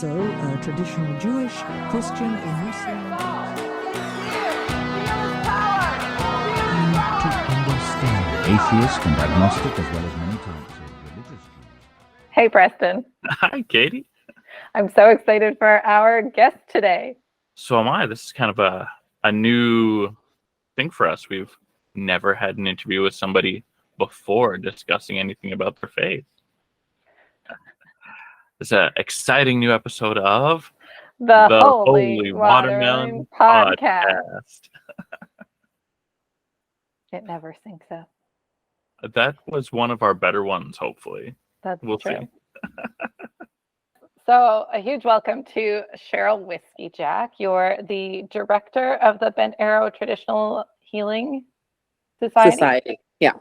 So, traditional Jewish, Christian, or Muslim. To understand atheist and agnostic, as well as many types of religious Jews. Hey, Preston. Hi, Katie. I'm so excited for our guest today. So am I. This is kind of a new thing for us. We've never had an interview with somebody before discussing anything about their faith. It's an exciting new episode of The Holy Watermelon Podcast. It never syncs up. That was one of our better ones, hopefully. We'll see. So a huge welcome to Cheryl Whiskeyjack. You're the director of the Bent Arrow Traditional Healing Society. Yeah.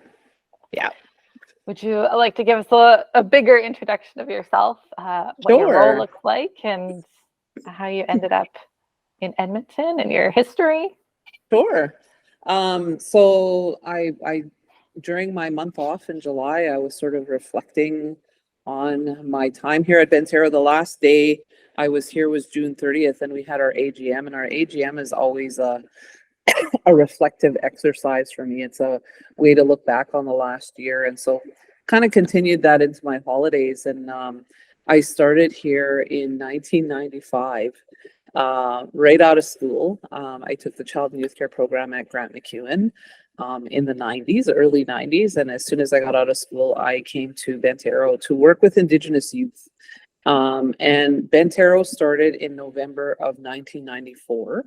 Would you like to give us a bigger introduction of yourself, what your role looks like, and how you ended up in Edmonton and your history? Sure. So I during my month off in July, I was sort of reflecting on my time here at Bent Arrow. The last day I was here was June 30th, and we had our AGM, and our AGM is always a reflective exercise for me. It's a way to look back on the last year, and so kind of continued that into my holidays. And I started here in 1995, right out of school. I took the child and youth care program at Grant MacEwan in the 90s, early 90s, and as soon as I got out of school, I came to Bent Arrow to work with indigenous youth. And Bent Arrow started in November of 1994.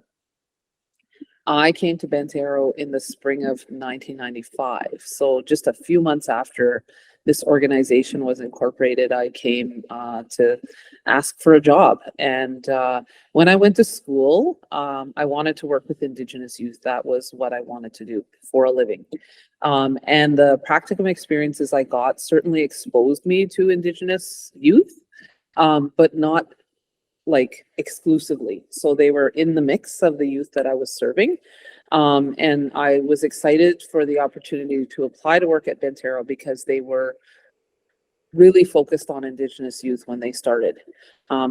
I came to Bent Arrow in the spring of 1995. So just a few months after this organization was incorporated, I came to ask for a job. And when I went to school, I wanted to work with indigenous youth. That was what I wanted to do for a living. And the practicum experiences I got certainly exposed me to indigenous youth, but not like exclusively. So they were in the mix of the youth that I was serving. And I was excited for the opportunity to apply to work at Bent Arrow because they were really focused on indigenous youth when they started.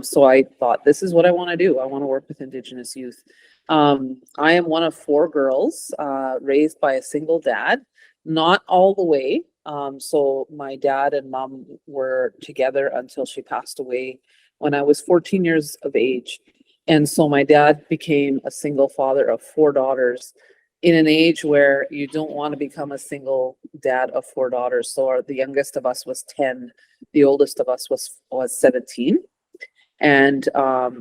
So I thought, this is what I want to do. I want to work with indigenous youth. I am one of 4 girls raised by a single dad, not all the way. So my dad and mom were together until she passed away when I was 14 years of age. And so my dad became a single father of 4 daughters in an age where you don't want to become a single dad of 4 daughters. So the youngest of us was 10. The oldest of us was 17. And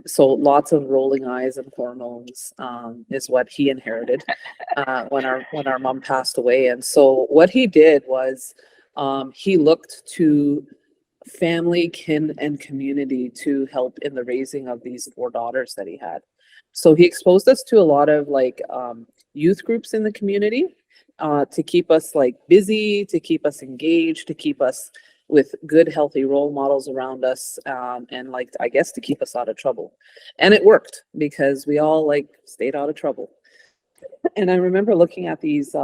so lots of rolling eyes and hormones is what he inherited when our mom passed away. And so what he did was he looked to family, kin, and community to help in the raising of these 4 daughters that he had. So he exposed us to a lot of youth groups in the community to keep us busy, to keep us engaged, to keep us with good, healthy role models around us, and I guess to keep us out of trouble. And it worked because we all stayed out of trouble. And I remember looking at these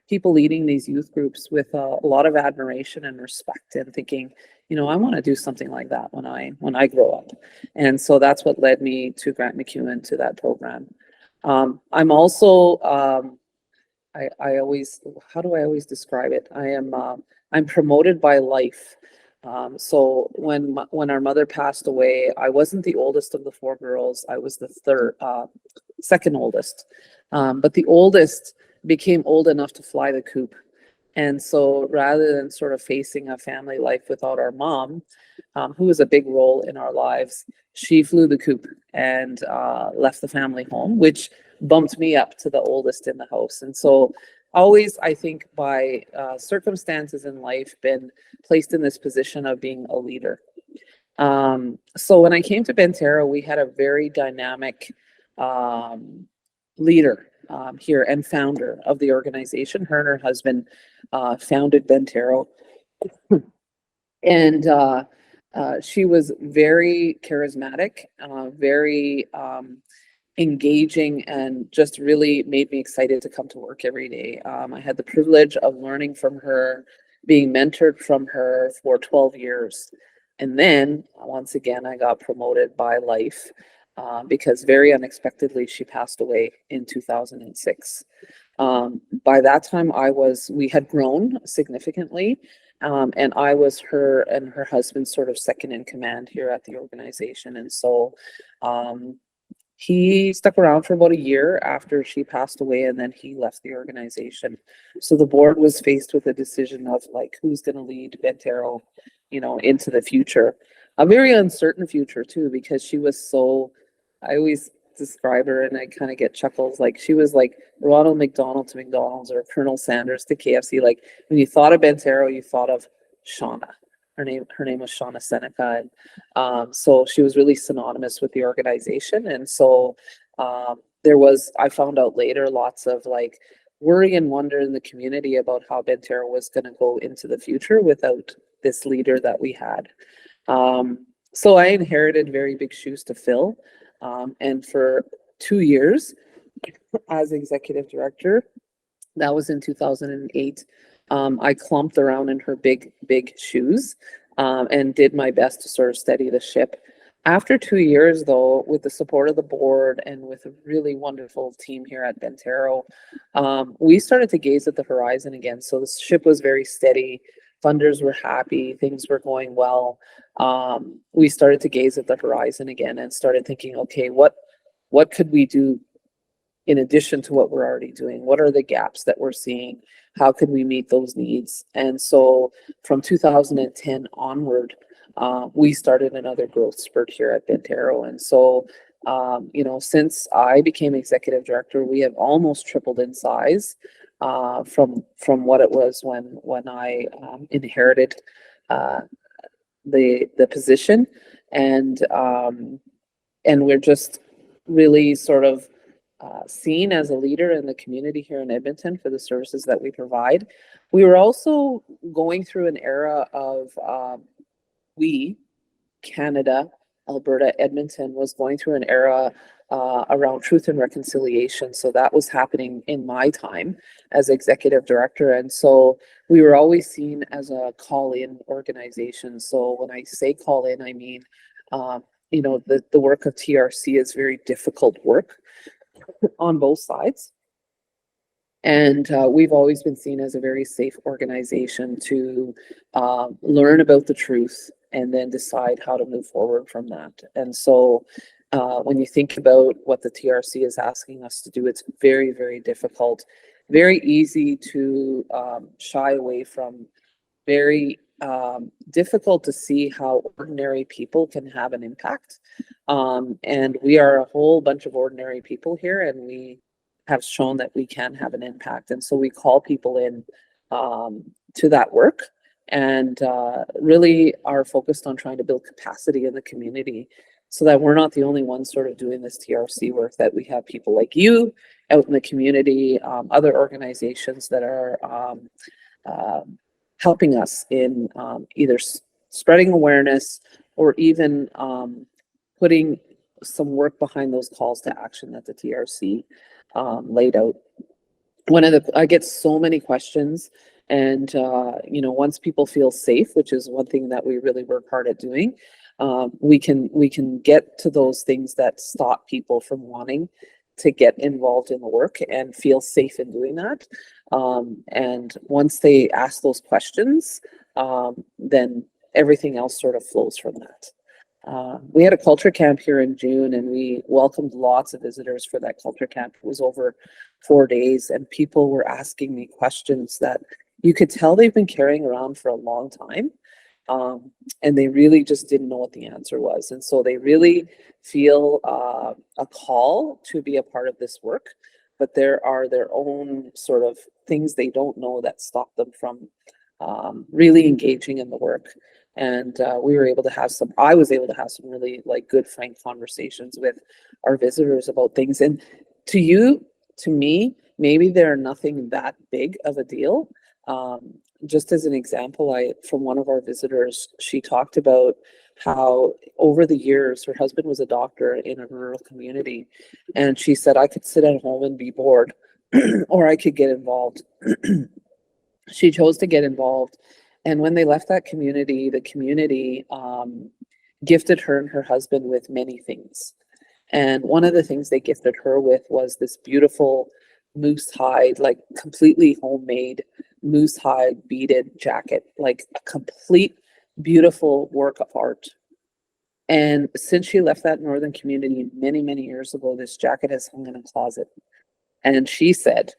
people leading these youth groups with a lot of admiration and respect, and thinking, I want to do something like that when I grow up. And so that's what led me to Grant MacEwan, to that program. I'm also I always, how do I always describe it? I'm promoted by life. So when our mother passed away, I wasn't the oldest of the 4 girls. I was the second oldest. But the oldest became old enough to fly the coop. And so rather than sort of facing a family life without our mom, who was a big role in our lives, she flew the coop and left the family home, which bumped me up to the oldest in the house. And so always, I think, by circumstances in life, been placed in this position of being a leader. So when I came to Bent Arrow, we had a very dynamic leader here and founder of the organization. Her and her husband founded Bent Arrow. And she was very charismatic, very engaging, and just really made me excited to come to work every day. I had the privilege of learning from her, being mentored from her for 12 years. And then once again, I got promoted by life because very unexpectedly she passed away in 2006. By that time, we had grown significantly, and I was her and her husband's sort of second in command here at the organization. And so he stuck around for about a year after she passed away, and then he left the organization. So the board was faced with a decision of like, who's going to lead Bentero, into the future. A very uncertain future too, because she was so, I always describe her and I kind of get chuckles, like she was like Ronald McDonald to McDonald's or Colonel Sanders to KFC. Like when you thought of Bentero, you thought of Shauna. Her name was Shauna Seneca. And so she was really synonymous with the organization. And so there was, I found out later, lots of like worry and wonder in the community about how Bentero was going to go into the future without this leader that we had. So I inherited very big shoes to fill. And for 2 years as executive director, that was in 2008, I clumped around in her big shoes and did my best to sort of steady the ship. After 2 years, though, with the support of the board and with a really wonderful team here at Bentero, we started to gaze at the horizon again. So the ship was very steady. Funders were happy. Things were going well. We started to gaze at the horizon again and started thinking, okay, what could we do in addition to what we're already doing? What are the gaps that we're seeing? How could we meet those needs? And so from 2010 onward, we started another growth spurt here at Bentero. And so, since I became executive director, we have almost tripled in size from what it was when I inherited the position. And we're just really sort of seen as a leader in the community here in Edmonton for the services that we provide. We were also going through an era of Canada, Alberta, Edmonton was going through an era around truth and reconciliation. So that was happening in my time as executive director. And so we were always seen as a call-in organization. So when I say call-in, I mean, the work of TRC is very difficult work on both sides. And we've always been seen as a very safe organization to learn about the truth and then decide how to move forward from that. And so when you think about what the TRC is asking us to do, it's very, very difficult, very easy to shy away from, very difficult to see how ordinary people can have an impact. And we are a whole bunch of ordinary people here, and we have shown that we can have an impact. And so we call people in to that work, and really are focused on trying to build capacity in the community so that we're not the only ones sort of doing this TRC work, that we have people like you out in the community, other organizations that are helping us in either spreading awareness or even putting some work behind those calls to action that the TRC laid out. I get so many questions, and once people feel safe, which is one thing that we really work hard at doing, we can get to those things that stop people from wanting to get involved in the work and feel safe in doing that. And once they ask those questions, then everything else sort of flows from that. We had a culture camp here in June, and we welcomed lots of visitors for that culture camp. It was over 4 days, and people were asking me questions that you could tell they've been carrying around for a long time. And they really just didn't know what the answer was. And so they really feel a call to be a part of this work, but there are their own sort of things they don't know that stop them from really engaging in the work. And I was able to have some really like good, frank conversations with our visitors about things. And to me, maybe they're nothing that big of a deal. Just as an example, from one of our visitors, she talked about how over the years, her husband was a doctor in a rural community. And she said, I could sit at home and be bored, or I could get involved. She chose to get involved. And when they left that community, the community gifted her and her husband with many things. And one of the things they gifted her with was this beautiful moose hide, like completely homemade moose hide beaded jacket, like a complete beautiful work of art. And since she left that northern community many, many years ago, this jacket has hung in a closet. And she said,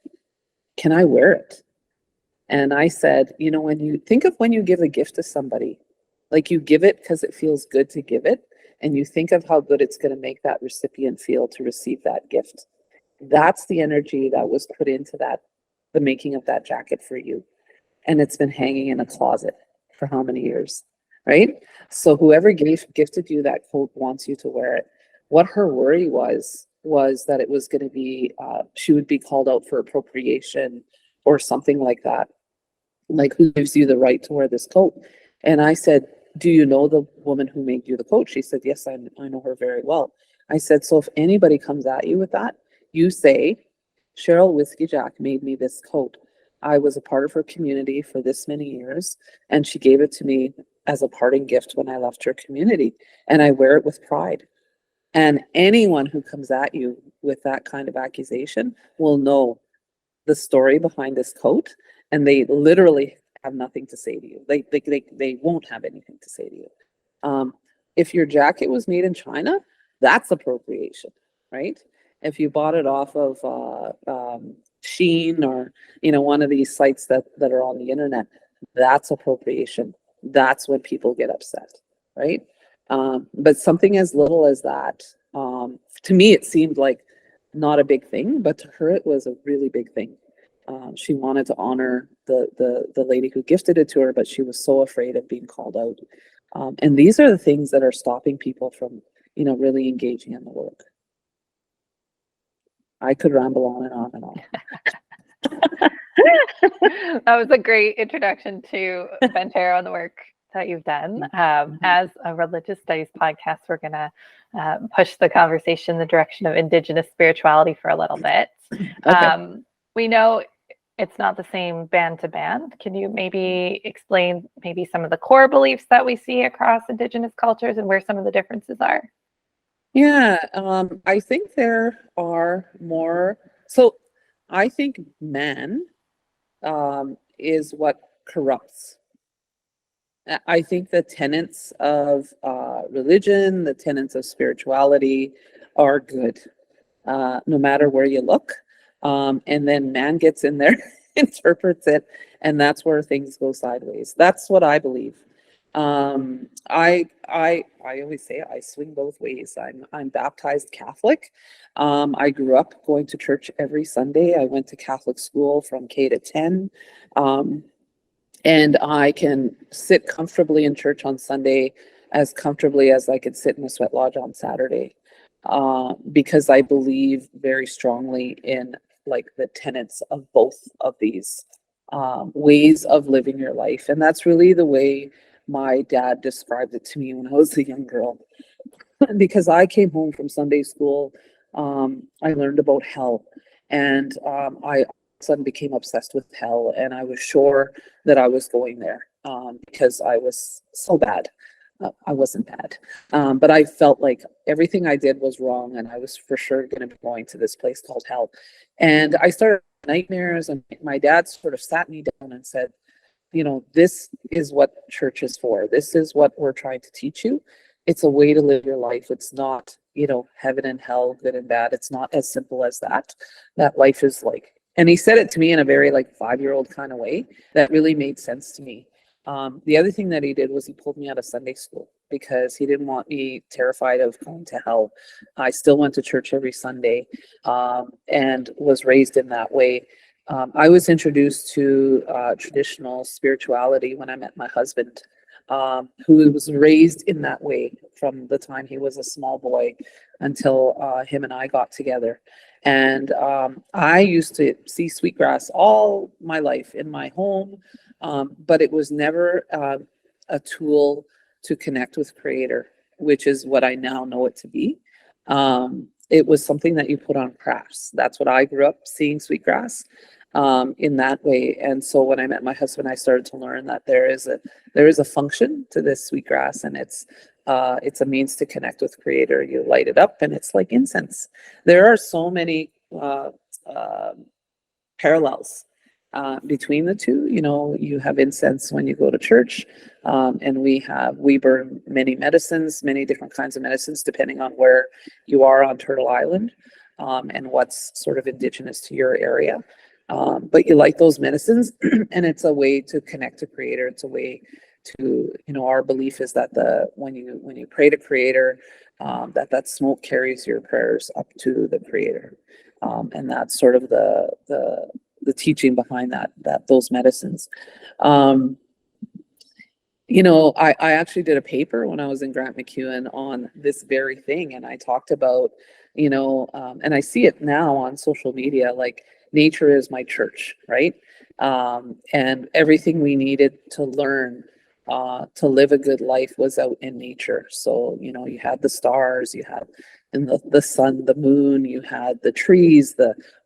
"Can I wear it?" And I said, you know, when you think of when you give a gift to somebody, like you give it because it feels good to give it, and you think of how good it's going to make that recipient feel to receive that gift. That's the energy that was put into that, the making of that jacket for you. And it's been hanging in a closet for how many years, right? So whoever gifted you that coat wants you to wear it. What her worry was that it was going to be, she would be called out for appropriation or something like that. Like, who gives you the right to wear this coat? And I said, do you know the woman who made you the coat? She said, yes, I know her very well. I said, so if anybody comes at you with that, you say, Cheryl Whiskeyjack made me this coat. I was a part of her community for this many years, and she gave it to me as a parting gift when I left her community, and I wear it with pride. And anyone who comes at you with that kind of accusation will know the story behind this coat, and they literally have nothing to say to you. They won't have anything to say to you. If your jacket was made in China, that's appropriation, right? If you bought it off of Shein or one of these sites that are on the internet, that's appropriation. That's when people get upset, right? But something as little as that, to me, it seemed like not a big thing, but to her, it was a really big thing. She wanted to honor the lady who gifted it to her, but she was so afraid of being called out. And these are the things that are stopping people from, really engaging in the work. I could ramble on and on and on. That was a great introduction to Bentero and the work that you've done. As a religious studies podcast, we're going to push the conversation in the direction of indigenous spirituality for a little bit. Okay. We know it's not the same band to band. Can you maybe explain maybe some of the core beliefs that we see across indigenous cultures and where some of the differences are? Yeah, I think there are more. So I think man is what corrupts. I think the tenets of religion, the tenets of spirituality are good, no matter where you look. And then man gets in there, interprets it, and that's where things go sideways. That's what I believe. I always say I swing both ways. I'm baptized Catholic. I grew up going to church every Sunday. I went to Catholic school from K to 10. And I can sit comfortably in church on Sunday as comfortably as I could sit in a sweat lodge on Saturday, because I believe very strongly in like the tenets of both of these ways of living your life. And that's really the way my dad described it to me when I was a young girl. Because I came home from Sunday school, I learned about hell, and I suddenly became obsessed with hell, and I was sure that I was going there because I was so bad. I wasn't bad, but I felt like everything I did was wrong, and I was for sure going to be going to this place called hell. And I started nightmares, and my dad sort of sat me down and said, this is what church is for. This is what we're trying to teach you. It's a way to live your life. It's not, heaven and hell, good and bad. It's not as simple as that. That life is like, and he said it to me in a very like 5-year-old kind of way that really made sense to me. The other thing that he did was he pulled me out of Sunday school because he didn't want me terrified of going to hell. I still went to church every Sunday and was raised in that way. I was introduced to traditional spirituality when I met my husband, who was raised in that way from the time he was a small boy until him and I got together. And I used to see sweetgrass all my life in my home, but it was never a tool to connect with Creator, which is what I now know it to be. It was something that you put on crafts. That's what I grew up seeing sweetgrass. in that way. And so when I met my husband, I started to learn that there is a function to this sweetgrass, and it's a means to connect with Creator. You light it up, and it's like incense. There are so many parallels between the two. You know, you have incense when you go to church, and we burn many medicines, many different kinds of medicines, depending on where you are on Turtle Island, and what's sort of indigenous to your area. But you light those medicines, and it's a way to connect to Creator. It's a way to, you know, our belief is that when you pray to Creator, that smoke carries your prayers up to the Creator, and that's sort of the teaching behind those medicines. You know, I actually did a paper when I was in Grant MacEwan on this very thing, and I talked about, you know, and I see it now on social media, like nature is my church, right? And everything we needed to learn to live a good life was out in nature. So, you know, you had the stars, you had in the sun, the moon, you had the trees,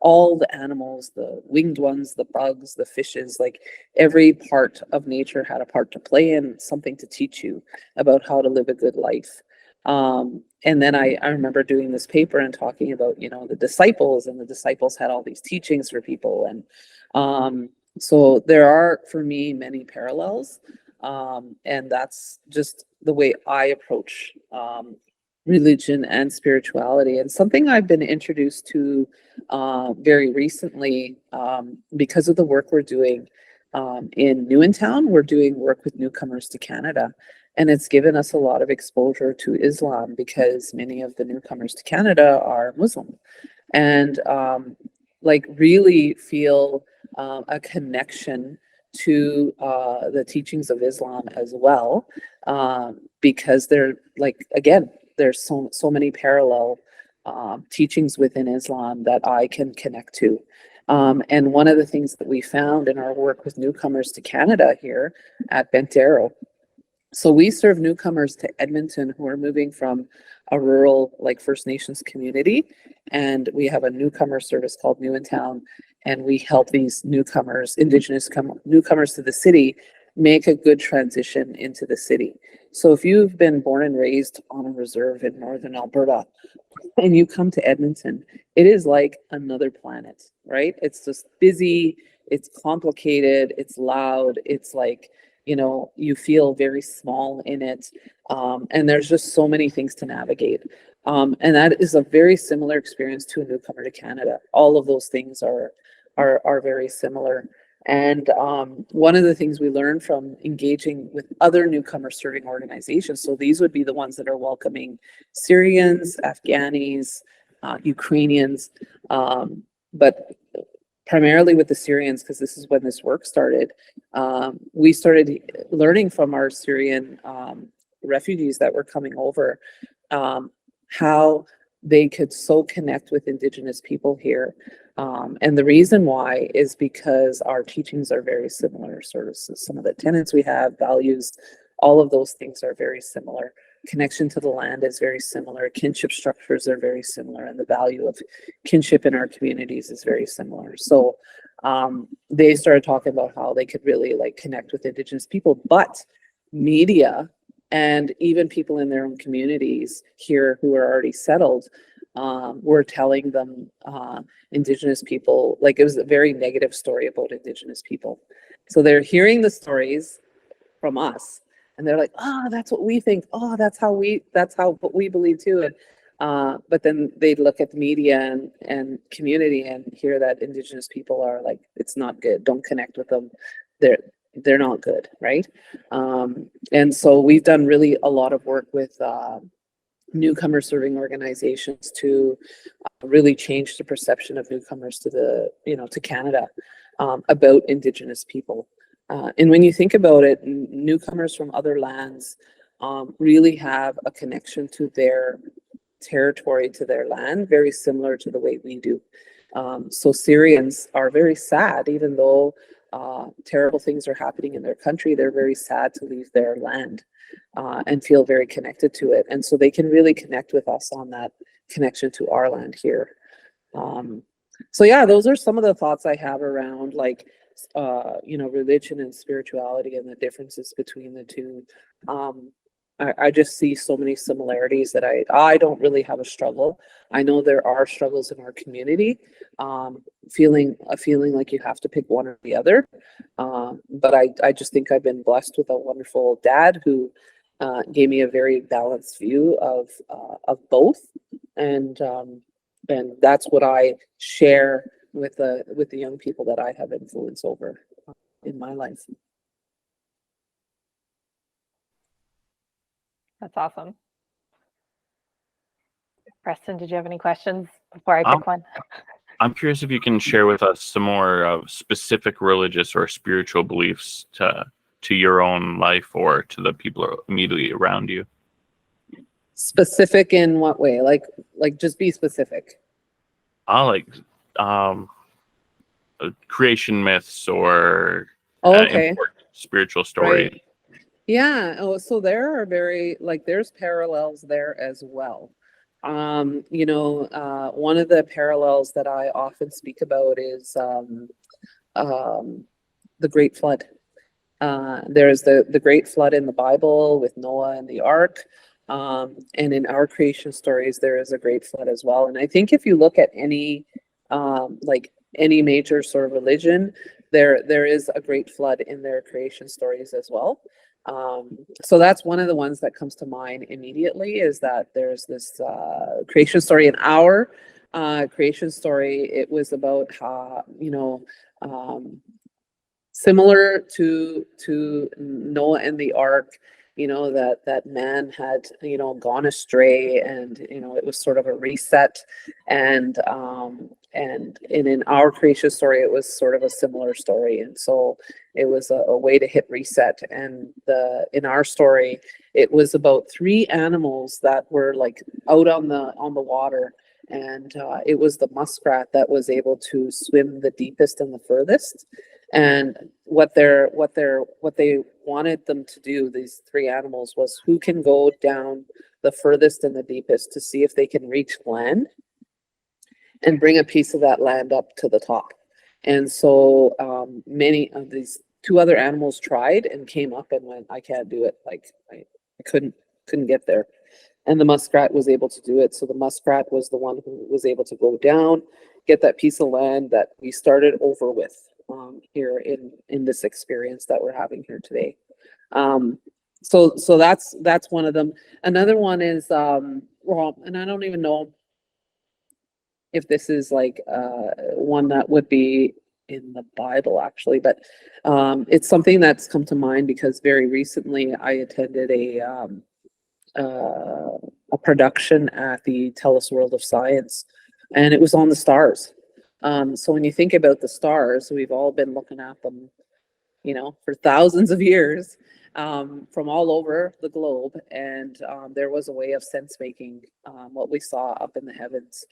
all the animals, the winged ones, the bugs, the fishes, like every part of nature had a part to play in, something to teach you about how to live a good life. And then I remember doing this paper and talking about, you know, the disciples, and the disciples had all these teachings for people. And so there are, for me, many parallels. And that's just the way I approach religion and spirituality, and something I've been introduced to very recently because of the work we're doing in Newtown. We're doing work with newcomers to Canada, and it's given us a lot of exposure to Islam because many of the newcomers to Canada are Muslim, and like really feel a connection to the teachings of Islam as well, because they're like, again, there's so many parallel teachings within Islam that I can connect to. And one of the things that we found in our work with newcomers to Canada here at Bent Arrow, so we serve newcomers to Edmonton who are moving from a rural, like First Nations community, and we have a newcomer service called New in Town, and we help these newcomers, Indigenous newcomers to the city, make a good transition into the city. So if you've been born and raised on a reserve in northern Alberta and you come to Edmonton, it is like another planet, right? It's just busy, it's complicated, it's loud, it's like, you know, you feel very small in it. And there's just so many things to navigate. And that is a very similar experience to a newcomer to Canada. All of those things are very similar. And one of the things we learned from engaging with other newcomer serving organizations, so these would be the ones that are welcoming Syrians, Afghanis, Ukrainians, but primarily with the Syrians, because this is when this work started, we started learning from our Syrian refugees that were coming over how they could so connect with Indigenous people here. And the reason why is because our teachings are very similar. Sort of some of the tenets we have, values, all of those things are very similar. Connection to the land is very similar. Kinship structures are very similar, and the value of kinship in our communities is very similar. So they started talking about how they could really like connect with Indigenous people, but media and even people in their own communities here who are already settled were telling them Indigenous people, like it was a very negative story about Indigenous people. So they're hearing the stories from us, and they're like, oh, that's what we think. Oh, that's how what we believe too. And but then they look at the media and community and hear that Indigenous people are like, it's not good. Don't connect with them. They're not good, right? And so we've done really a lot of work with newcomer serving organizations to really change the perception of newcomers to to Canada about Indigenous people. And when you think about it, newcomers from other lands really have a connection to their territory, to their land, very similar to the way we do. So Syrians are very sad, even though terrible things are happening in their country, they're very sad to leave their land and feel very connected to it. And so they can really connect with us on that connection to our land here. So yeah, those are some of the thoughts I have around like religion and spirituality and the differences between the two. I just see so many similarities that I don't really have a struggle. I know there are struggles in our community, feeling like you have to pick one or the other. But I just think I've been blessed with a wonderful dad who gave me a very balanced view of both, and that's what I share with the young people that I have influence over in my life. That's awesome. Preston, did you have any questions before I pick one? I'm curious if you can share with us some more specific religious or spiritual beliefs to your own life or to the people immediately around you. Specific in what way? Like just be specific. Like creation myths or Okay. spiritual stories. Right. Yeah. Oh, so there are there's parallels there as well. One of the parallels that I often speak about is the Great Flood. There's the Great Flood in the Bible with Noah and the Ark. And in our creation stories, there is a Great Flood as well. And I think if you look at any major sort of religion, there is a Great Flood in their creation stories as well. So that's one of the ones that comes to mind immediately, is that there's this creation story in our creation story. It was about similar to Noah and the Ark, that man had gone astray, and it was sort of a reset, and in our creation story it was sort of a similar story, and so it was a way to hit reset. And in our story it was about three animals that were like out on the water, and it was the muskrat that was able to swim the deepest and the furthest. And what they wanted them to do, these three animals, was who can go down the furthest and the deepest to see if they can reach land and bring a piece of that land up to the top. And so many of these two other animals tried and came up and went, I can't do it. Like I couldn't get there. And the muskrat was able to do it. So the muskrat was the one who was able to go down, get that piece of land that we started over with. Here in this experience that we're having here today. So that's one of them. Another one is and I don't even know if this is like one that would be in the Bible actually, but it's something that's come to mind because very recently I attended a production at the TELUS World of Science, and it was on the stars. So when you think about the stars, we've all been looking at them, for thousands of years, from all over the globe. And there was a way of sense making what we saw up in the heavens.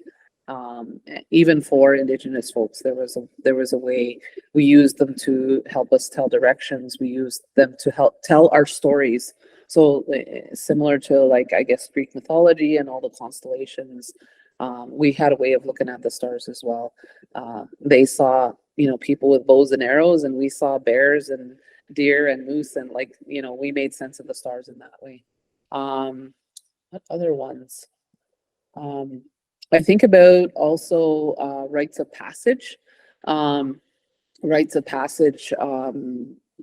Even for indigenous folks, there was a way. We used them to help us tell directions. We used them to help tell our stories. So similar to, like, I guess, Greek mythology and all the constellations. We had a way of looking at the stars as well. They saw, people with bows and arrows, and we saw bears and deer and moose, and we made sense of the stars in that way. What other ones? I think about also rites of passage. Rites of passage,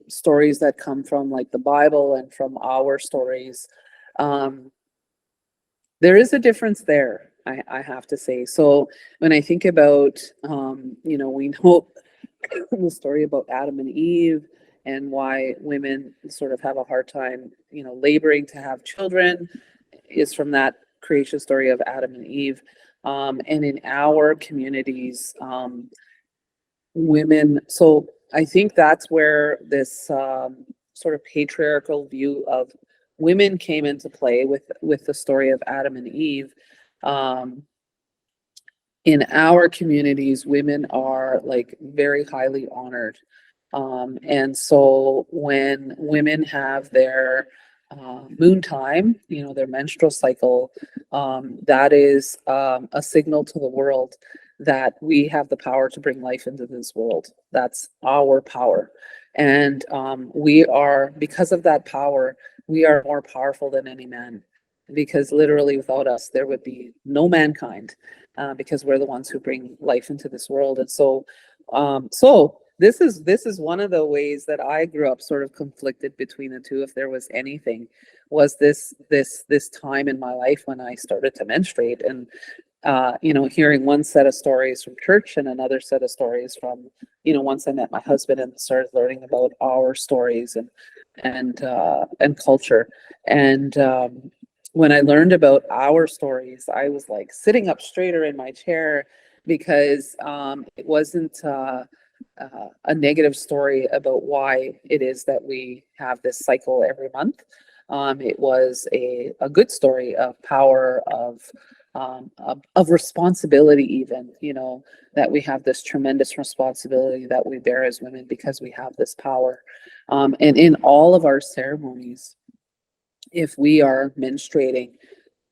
stories that come from like the Bible and from our stories. There is a difference there, I have to say. So when I think about, we know the story about Adam and Eve and why women sort of have a hard time, laboring to have children, is from that creation story of Adam and Eve. And in our communities, women, so I think that's where this sort of patriarchal view of women came into play with the story of Adam and Eve. In our communities, women are like very highly honored. And so when women have their moon time, their menstrual cycle, that is a signal to the world that we have the power to bring life into this world. That's our power. And we are, because of that power, we are more powerful than any man. Because literally without us, there would be no mankind, because we're the ones who bring life into this world. And so, this is one of the ways that I grew up sort of conflicted between the two. If there was anything, was this time in my life when I started to menstruate, and hearing one set of stories from church and another set of stories from, once I met my husband and started learning about our stories and culture. And when I learned about our stories, I was like sitting up straighter in my chair, because it wasn't a negative story about why it is that we have this cycle every month. It was a good story of power, of responsibility, even, that we have this tremendous responsibility that we bear as women because we have this power. And in all of our ceremonies, if we are menstruating,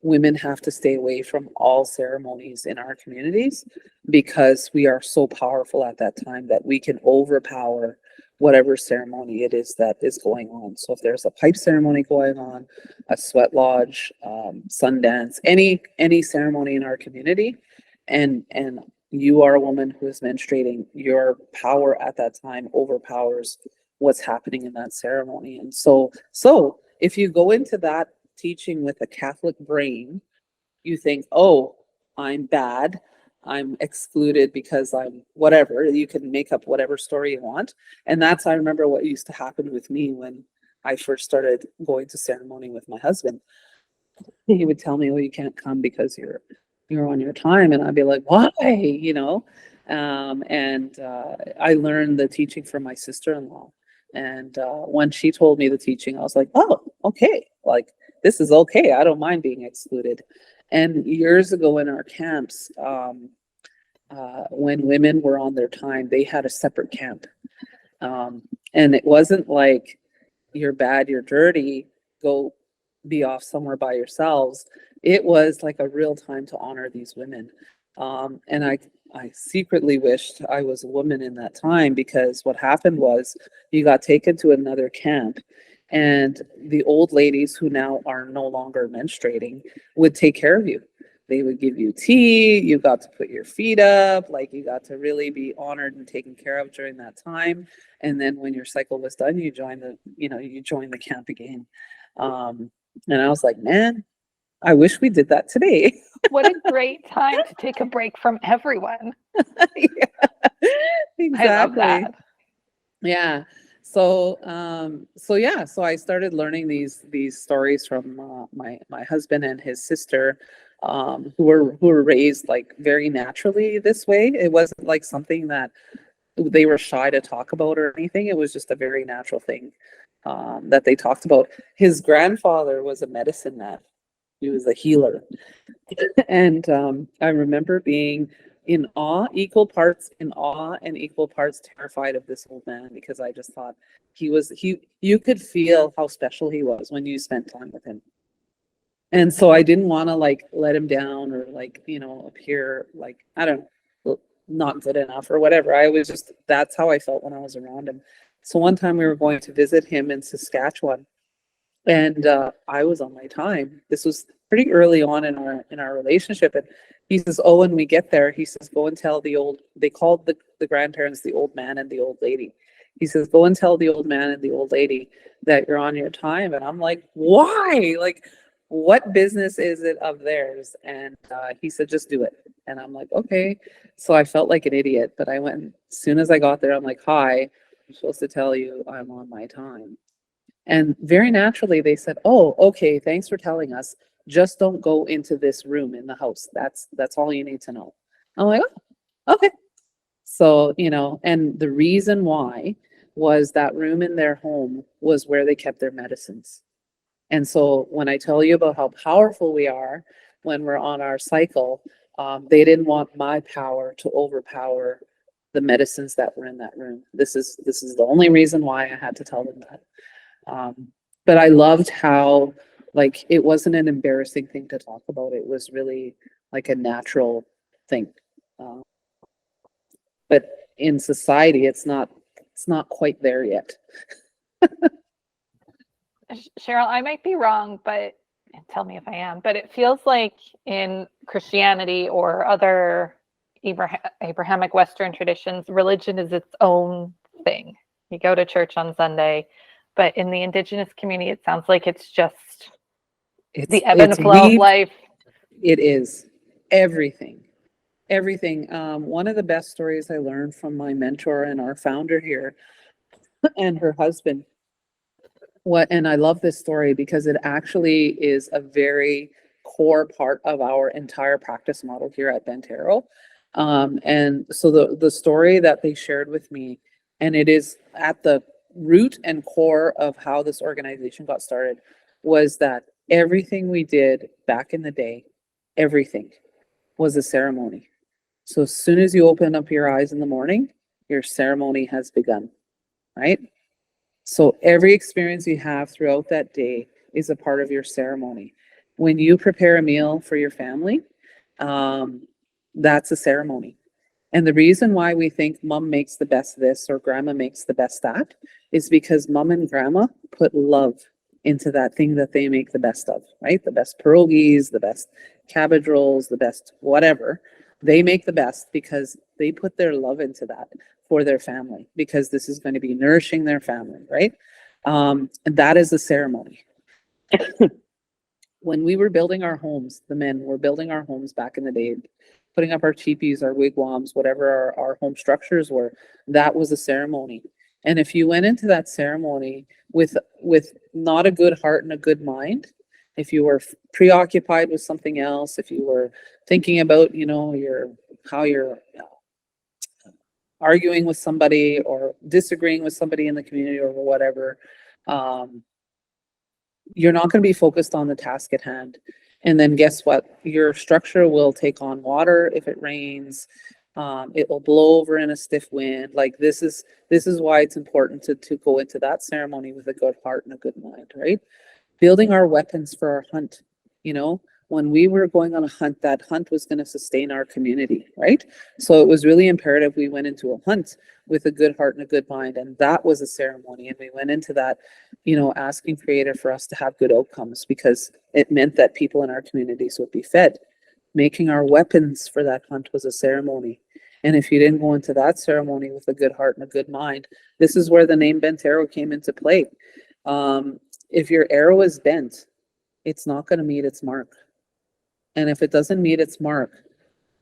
women have to stay away from all ceremonies in our communities, because we are so powerful at that time that we can overpower whatever ceremony it is that is going on. So if there's a pipe ceremony going on, a sweat lodge, Sundance, any ceremony in our community, and you are a woman who is menstruating, your power at that time overpowers what's happening in that ceremony. And so if you go into that teaching with a Catholic brain, you think, oh, I'm bad, I'm excluded because I'm whatever. You can make up whatever story you want. And that's, I remember what used to happen with me when I first started going to ceremony with my husband. He would tell me, oh, you can't come because you're on your time. And I'd be like, why? I learned the teaching from my sister-in-law. And when she told me the teaching, I was like, oh, okay, like this is okay. I don't mind being excluded. And years ago in our camps, when women were on their time, they had a separate camp. And it wasn't like, you're bad, you're dirty, go be off somewhere by yourselves. It was like a real time to honor these women. And I secretly wished I was a woman in that time, because what happened was you got taken to another camp, and the old ladies who now are no longer menstruating would take care of you. They would give you tea, you got to put your feet up, like you got to really be honored and taken care of during that time. And then when your cycle was done, you join the camp again. And I was like, man, I wish we did that today. What a great time to take a break from everyone. Yeah, exactly. I love that. Yeah. So I started learning these stories from my husband and his sister, who were raised like very naturally this way. It wasn't like something that they were shy to talk about or anything. It was just a very natural thing that they talked about. His grandfather was a medicine man. He was a healer. And I remember being in awe, equal parts in awe and equal parts terrified of this old man, because I just thought you could feel how special he was when you spent time with him. And so I didn't want to like let him down or like, appear like, I don't know, not good enough or whatever. That's how I felt when I was around him. So one time we were going to visit him in Saskatchewan, and I was on my time. This was pretty early on in our relationship. And he says, oh, when we get there, he says, go and tell they called the grandparents the old man and the old lady. He says, go and tell the old man and the old lady that you're on your time. And I'm like, why? Like, what business is it of theirs? And he said, just do it. And I'm like, okay. So I felt like an idiot, but I went, as soon as I got there, I'm like, hi, I'm supposed to tell you I'm on my time. And very naturally they said, oh, okay, thanks for telling us. Just don't go into this room in the house. That's all you need to know. I'm like, oh, okay. So, and the reason why was that room in their home was where they kept their medicines. And so when I tell you about how powerful we are when we're on our cycle, they didn't want my power to overpower the medicines that were in that room. This is the only reason why I had to tell them that. But I loved how, like, it wasn't an embarrassing thing to talk about. It was really like a natural thing. but in society, it's not quite there yet. Cheryl, I might be wrong, but tell me if I am, but it feels like in Christianity or other Abrahamic Western traditions, religion is its own thing. You go to church on Sunday, but in the indigenous community, it sounds like it's just the ebb and flow of life. It is everything. Everything. One of the best stories I learned from my mentor and our founder here and her husband. And I love this story because it actually is a very core part of our entire practice model here at Bentero. And so the story that they shared with me, and it is at the root and core of how this organization got started, was that everything we did back in the day, everything was a ceremony. So as soon as you open up your eyes in the morning, your ceremony has begun, right? So every experience you have throughout that day is a part of your ceremony. When you prepare a meal for your family, that's a ceremony. And the reason why we think mom makes the best this or grandma makes the best that is because mom and grandma put love into that thing that they make the best of, right? The best pierogies, the best cabbage rolls, the best whatever. They make the best because they put their love into that for their family, because this is going to be nourishing their family, right? And that is the ceremony. When we were building our homes, the men were building our homes back in the day, putting up our teepees, our wigwams, whatever our home structures were, that was a ceremony. And if you went into that ceremony with not a good heart and a good mind, if you were preoccupied with something else, if you were thinking about, how you're arguing with somebody or disagreeing with somebody in the community or whatever, you're not going to be focused on the task at hand. And then guess what? Your structure will take on water if it rains. It will blow over in a stiff wind. Like this is why it's important to go into that ceremony with a good heart and a good mind, right? Building our weapons for our hunt. When we were going on a hunt, that hunt was going to sustain our community, right? So it was really imperative we went into a hunt with a good heart and a good mind, and that was a ceremony. And we went into that, asking Creator for us to have good outcomes, because it meant that people in our communities would be fed. Making our weapons for that hunt was a ceremony. And if you didn't go into that ceremony with a good heart and a good mind, this is where the name Bentero came into play. If your arrow is bent, it's not going to meet its mark. And if it doesn't meet its mark,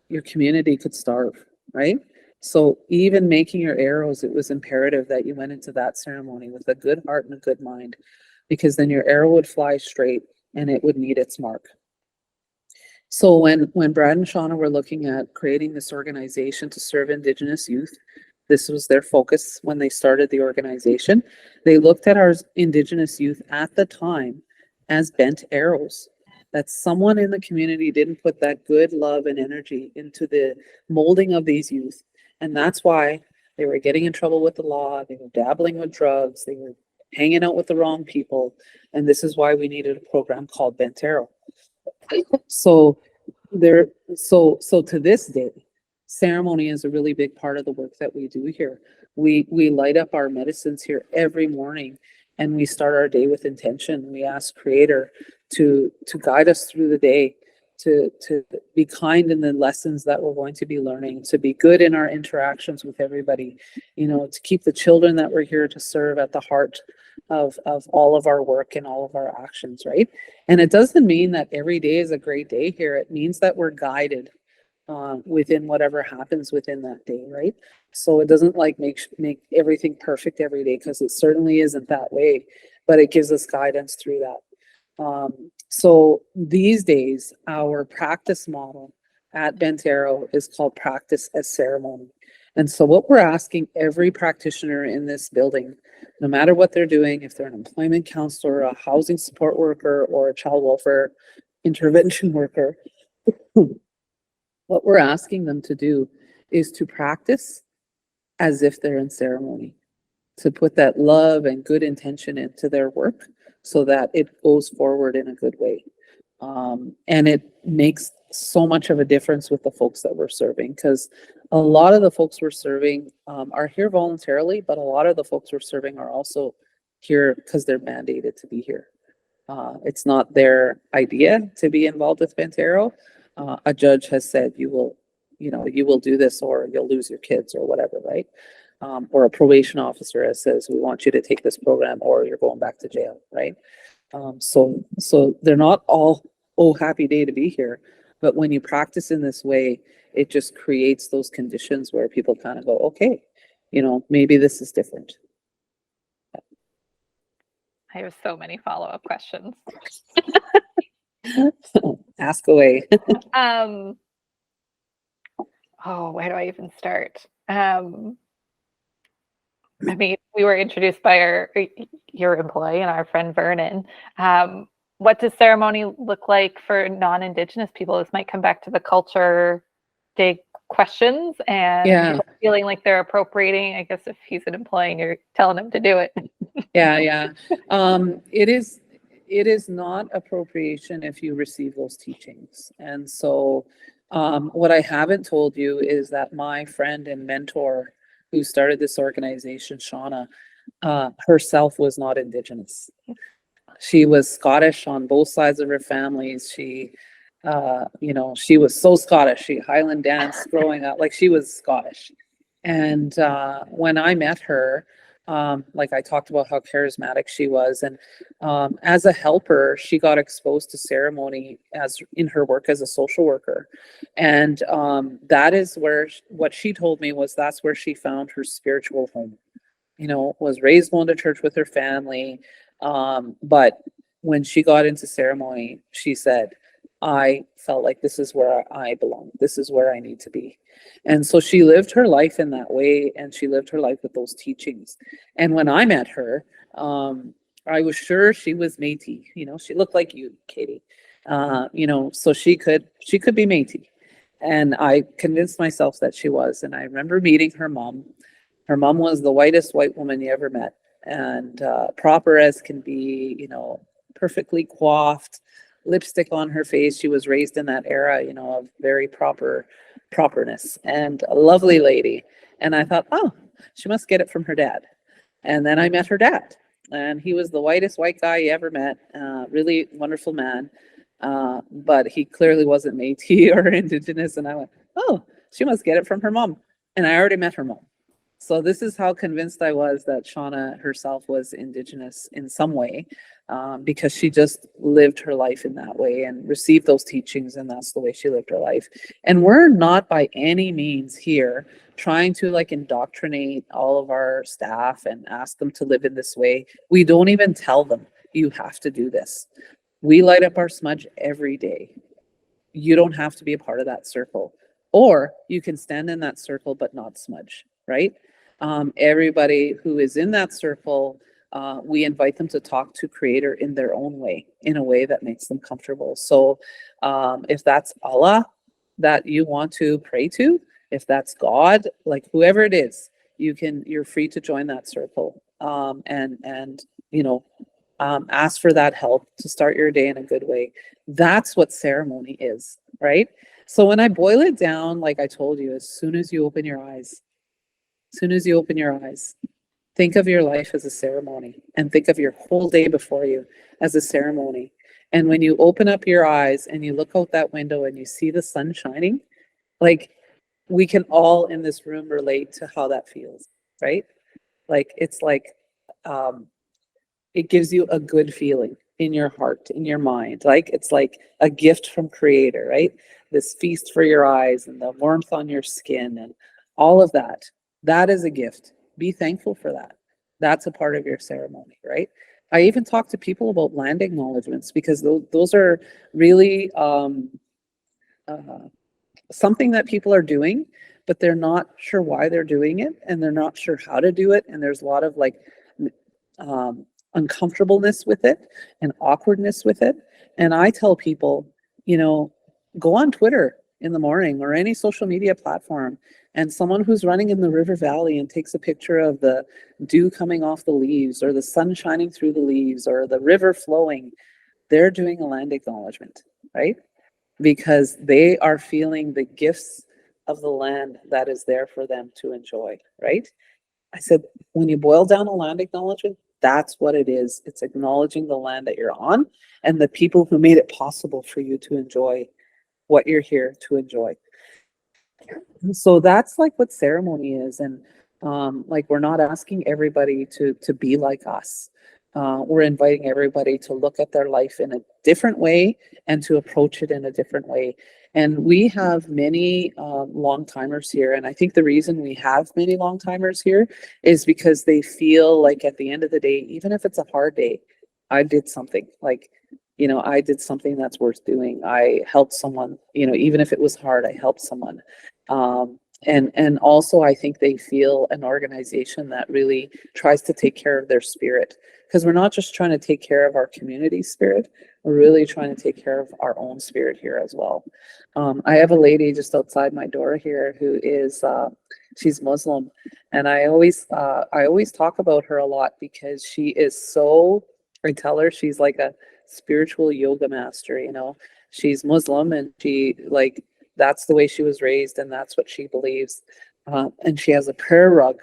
your community could starve, right? So even making your arrows, it was imperative that you went into that ceremony with a good heart and a good mind, because then your arrow would fly straight and it would meet its mark. So when Brad and Shauna were looking at creating this organization to serve Indigenous youth, this was their focus when they started the organization. They looked at our Indigenous youth at the time as bent arrows. That someone in the community didn't put that good love and energy into the molding of these youth. And that's why they were getting in trouble with the law. They were dabbling with drugs. They were hanging out with the wrong people. And this is why we needed a program called Bentero. So to this day, ceremony is a really big part of the work that we do here. We light up our medicines here every morning, and we start our day with intention. We ask Creator to guide us through the day, to be kind in the lessons that we're going to be learning, to be good in our interactions with everybody, to keep the children that we're here to serve at the heart of all of our work and all of our actions, right? And it doesn't mean that every day is a great day here. It means that we're guided within whatever happens within that day, right? So it doesn't make everything perfect every day, because it certainly isn't that way, but it gives us guidance through that. So these days, our practice model at Bentero is called practice as ceremony. And so what we're asking every practitioner in this building, no matter what they're doing, if they're an employment counselor, a housing support worker, or a child welfare intervention worker, what we're asking them to do is to practice as if they're in ceremony, to put that love and good intention into their work so that it goes forward in a good way. And it makes so much of a difference with the folks that we're serving, because a lot of the folks we're serving are here voluntarily, but a lot of the folks we're serving are also here because they're mandated to be here. It's not their idea to be involved with Bantero. A judge has said you will do this or you'll lose your kids or whatever, right? Or a probation officer has says we want you to take this program or you're going back to jail, right? So they're not all, oh, happy day to be here. But when you practice in this way, it just creates those conditions where people kind of go, okay, maybe this is different. I have so many follow-up questions. Ask away. Oh, where do I even start? I mean, we were introduced by your employee and our friend Vernon. What does ceremony look like for non-Indigenous people? This might come back to the culture day questions and people feeling like they're appropriating. I guess if he's an employee and you're telling him to do it. Yeah. It is not appropriation if you receive those teachings. And so what I haven't told you is that my friend and mentor who started this organization, Shauna, herself was not Indigenous. She was Scottish on both sides of her families. She was so Scottish. She Highland danced growing up, like she was Scottish. And when I met her, like I talked about how charismatic she was, and as a helper, she got exposed to ceremony as in her work as a social worker, and that is where what she told me was that's where she found her spiritual home. Was raised going to church with her family, but when she got into ceremony, she said, I felt like this is where I belong. This is where I need to be. And so she lived her life in that way, and she lived her life with those teachings. And when I met her, I was sure she was Métis. She looked like you, Katie. So she could be Métis. And I convinced myself that she was. And I remember meeting her mom. Her mom was the whitest white woman you ever met, and proper as can be, perfectly coiffed, lipstick on her face. She was raised in that era, of very properness, and a lovely lady. And I thought, oh, she must get it from her dad. And then I met her dad, and he was the whitest white guy you ever met. Really wonderful man. But he clearly wasn't Métis or Indigenous. And I went, oh, she must get it from her mom. And I already met her mom. So this is how convinced I was that Shauna herself was Indigenous in some way, because she just lived her life in that way and received those teachings, and that's the way she lived her life. And we're not by any means here trying to indoctrinate all of our staff and ask them to live in this way. We don't even tell them, you have to do this. We light up our smudge every day. You don't have to be a part of that circle. Or you can stand in that circle but not smudge, right? Everybody who is in that circle, we invite them to talk to Creator in their own way, in a way that makes them comfortable. So if that's Allah that you want to pray to, if that's God, like whoever it is, you're free to join that circle, and ask for that help to start your day in a good way. That's what ceremony is, right? So when I boil it down, like I told you, as soon as you open your eyes, think of your life as a ceremony, and think of your whole day before you as a ceremony. And when you open up your eyes and you look out that window and you see the sun shining, like we can all in this room relate to how that feels, right? Like it's like it gives you a good feeling in your heart, in your mind. Like it's like a gift from Creator, right? This feast for your eyes and the warmth on your skin and all of that. That is a gift. Be thankful for that. That's a part of your ceremony, right? I even talk to people about land acknowledgements, because those are really something that people are doing, but they're not sure why they're doing it, and they're not sure how to do it. And there's a lot of uncomfortableness with it and awkwardness with it. And I tell people, go on Twitter in the morning or any social media platform, and someone who's running in the river valley and takes a picture of the dew coming off the leaves or the sun shining through the leaves or the river flowing, they're doing a land acknowledgement, right? because they are feeling the gifts of the land that is there for them to enjoy, right? I said, when you boil down a land acknowledgement, that's what it is. It's acknowledging the land that you're on and the people who made it possible for you to enjoy what you're here to enjoy. So that's like what ceremony is. And like, we're not asking everybody to be like us. We're inviting everybody to look at their life in a different way and to approach it in a different way. And we have many long timers here. And I think the reason we have many long timers here is because they feel like at the end of the day, even if it's a hard day, I did something. Like, you know, I did something that's worth doing. I helped someone, you know, even if it was hard, I helped someone. And also I think they feel an organization that really tries to take care of their spirit, because we're not just trying to take care of our community spirit, we're really trying to take care of our own spirit here as well. I have a lady just outside my door here who is, she's Muslim, and I always talk about her a lot because she is so, I tell her she's like a spiritual yoga master, you know. She's Muslim and she like, that's the way she was raised and that's what she believes. And she has a prayer rug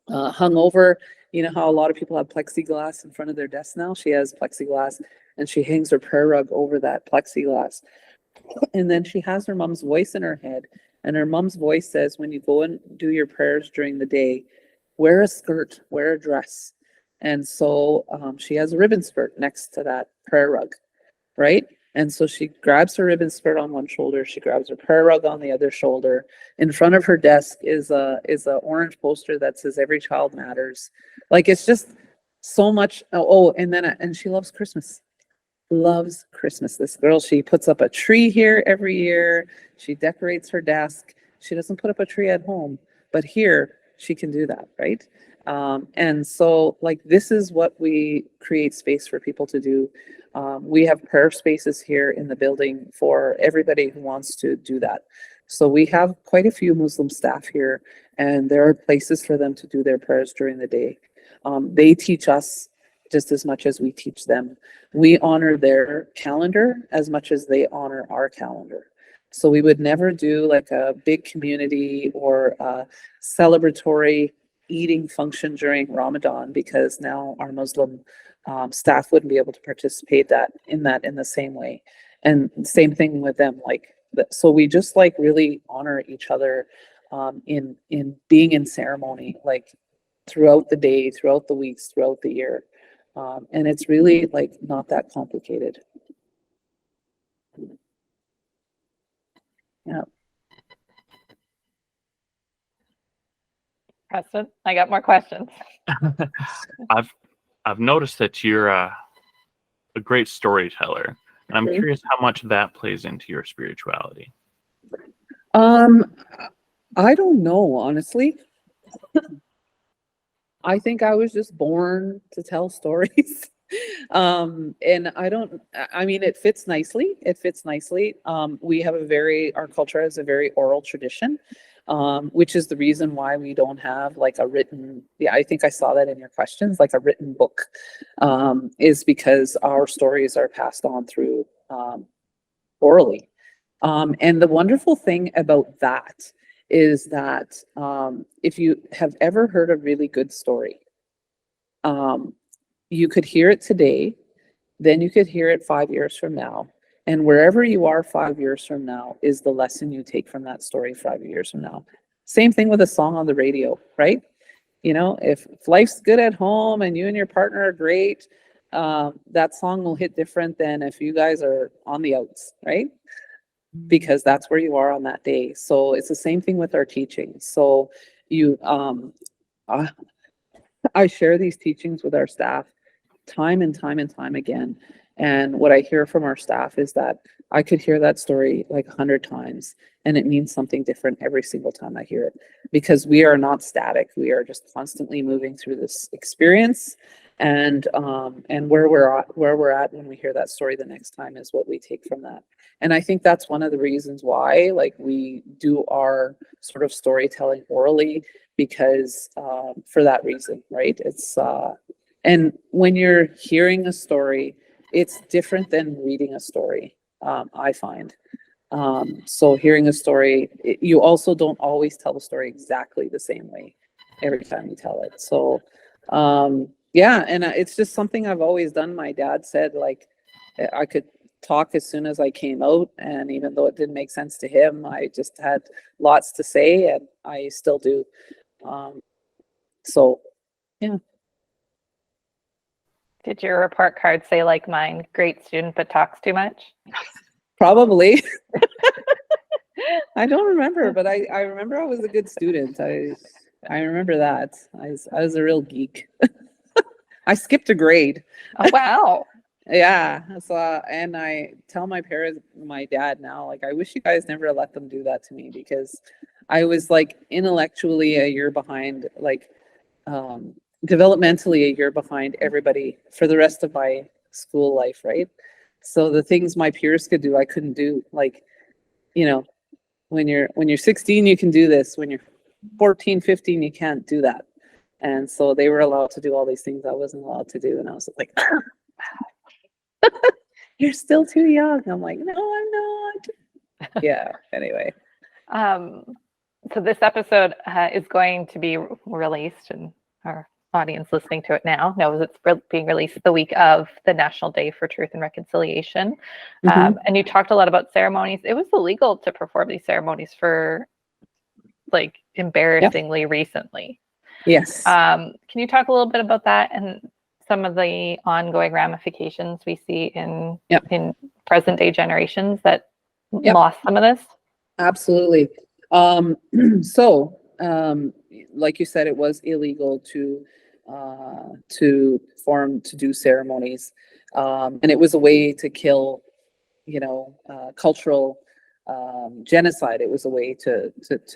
hung over, you know how a lot of people have plexiglass in front of their desk now? She has plexiglass and she hangs her prayer rug over that plexiglass. And then she has her mom's voice in her head. And her mom's voice says, when you go and do your prayers during the day, wear a skirt, wear a dress. And so she has a ribbon skirt next to that prayer rug, right? And so she grabs her ribbon skirt on one shoulder, she grabs her prayer rug on the other shoulder. In front of her desk is a orange poster that says "Every Child Matters." Like, it's just so much. Oh, and she loves Christmas. Loves Christmas. This girl, she puts up a tree here every year. She decorates her desk. She doesn't put up a tree at home, but here she can do that, right? And so, like, this is what we create space for people to do. We have prayer spaces here in the building for everybody who wants to do that. So we have quite a few Muslim staff here, and there are places for them to do their prayers during the day. They teach us just as much as we teach them. We honor their calendar as much as they honor our calendar. So we would never do like a big community or a celebratory eating function during Ramadan, because now our Muslim staff wouldn't be able to participate in the same way. And same thing with them. Like, so we just like really honor each other in being in ceremony, like throughout the day, throughout the weeks, throughout the year. And it's really like not that complicated. Yeah. Preston, I got more questions. I've noticed that you're a great storyteller, and I'm curious how much that plays into your spirituality. I don't know, honestly. I think I was just born to tell stories. And I mean, it fits nicely. We have our culture has a very oral tradition, which is the reason why we don't have like a written, yeah, I think I saw that in your questions, like a written book, is because our stories are passed on through orally. And the wonderful thing about that is that if you have ever heard a really good story, you could hear it today, then you could hear it 5 years from now. And wherever you are 5 years from now is the lesson you take from that story 5 years from now. Same thing with a song on the radio, right? You know, if life's good at home and you and your partner are great, that song will hit different than if you guys are on the outs, right? Because that's where you are on that day. So it's the same thing with our teachings. So I share these teachings with our staff time and time and time again. And what I hear from our staff is that I could hear that story like 100 times and it means something different every single time I hear it, because we are not static. We are just constantly moving through this experience, and where we're at when we hear that story the next time is what we take from that. And I think that's one of the reasons why like we do our sort of storytelling orally, because for that reason, right? It's and when you're hearing a story, it's different than reading a story. I find. So hearing a story, you also don't always tell the story exactly the same way every time you tell it. So, yeah, and it's just something I've always done. My dad said, like, I could talk as soon as I came out, and even though it didn't make sense to him, I just had lots to say, and I still do. So, yeah. Did your report card say, like mine, great student but talks too much? Probably. I don't remember, but I remember I was a good student. I remember that. I was a real geek. I skipped a grade. Oh, wow. Yeah. So, and I tell my parents, my dad now, like, I wish you guys never let them do that to me, because I was like intellectually a year behind, like, developmentally a year behind everybody for the rest of my school life, right? So the things my peers could do, I couldn't do. Like, you know, when you're 16, you can do this. When you're 14, 15, you can't do that. And so they were allowed to do all these things I wasn't allowed to do. And I was like, you're still too young. I'm like, no, I'm not. Yeah, anyway. So this episode is going to be released, and our audience listening to it now knows it's being released the week of the National Day for Truth and Reconciliation. And you talked a lot about ceremonies. It was illegal to perform these ceremonies for, like, embarrassingly recently. Yes. Can you talk a little bit about that and some of the ongoing ramifications we see in present day generations that lost some of this? Absolutely. So, like you said, it was illegal to do ceremonies, and it was a way to kill, cultural genocide. It was a way to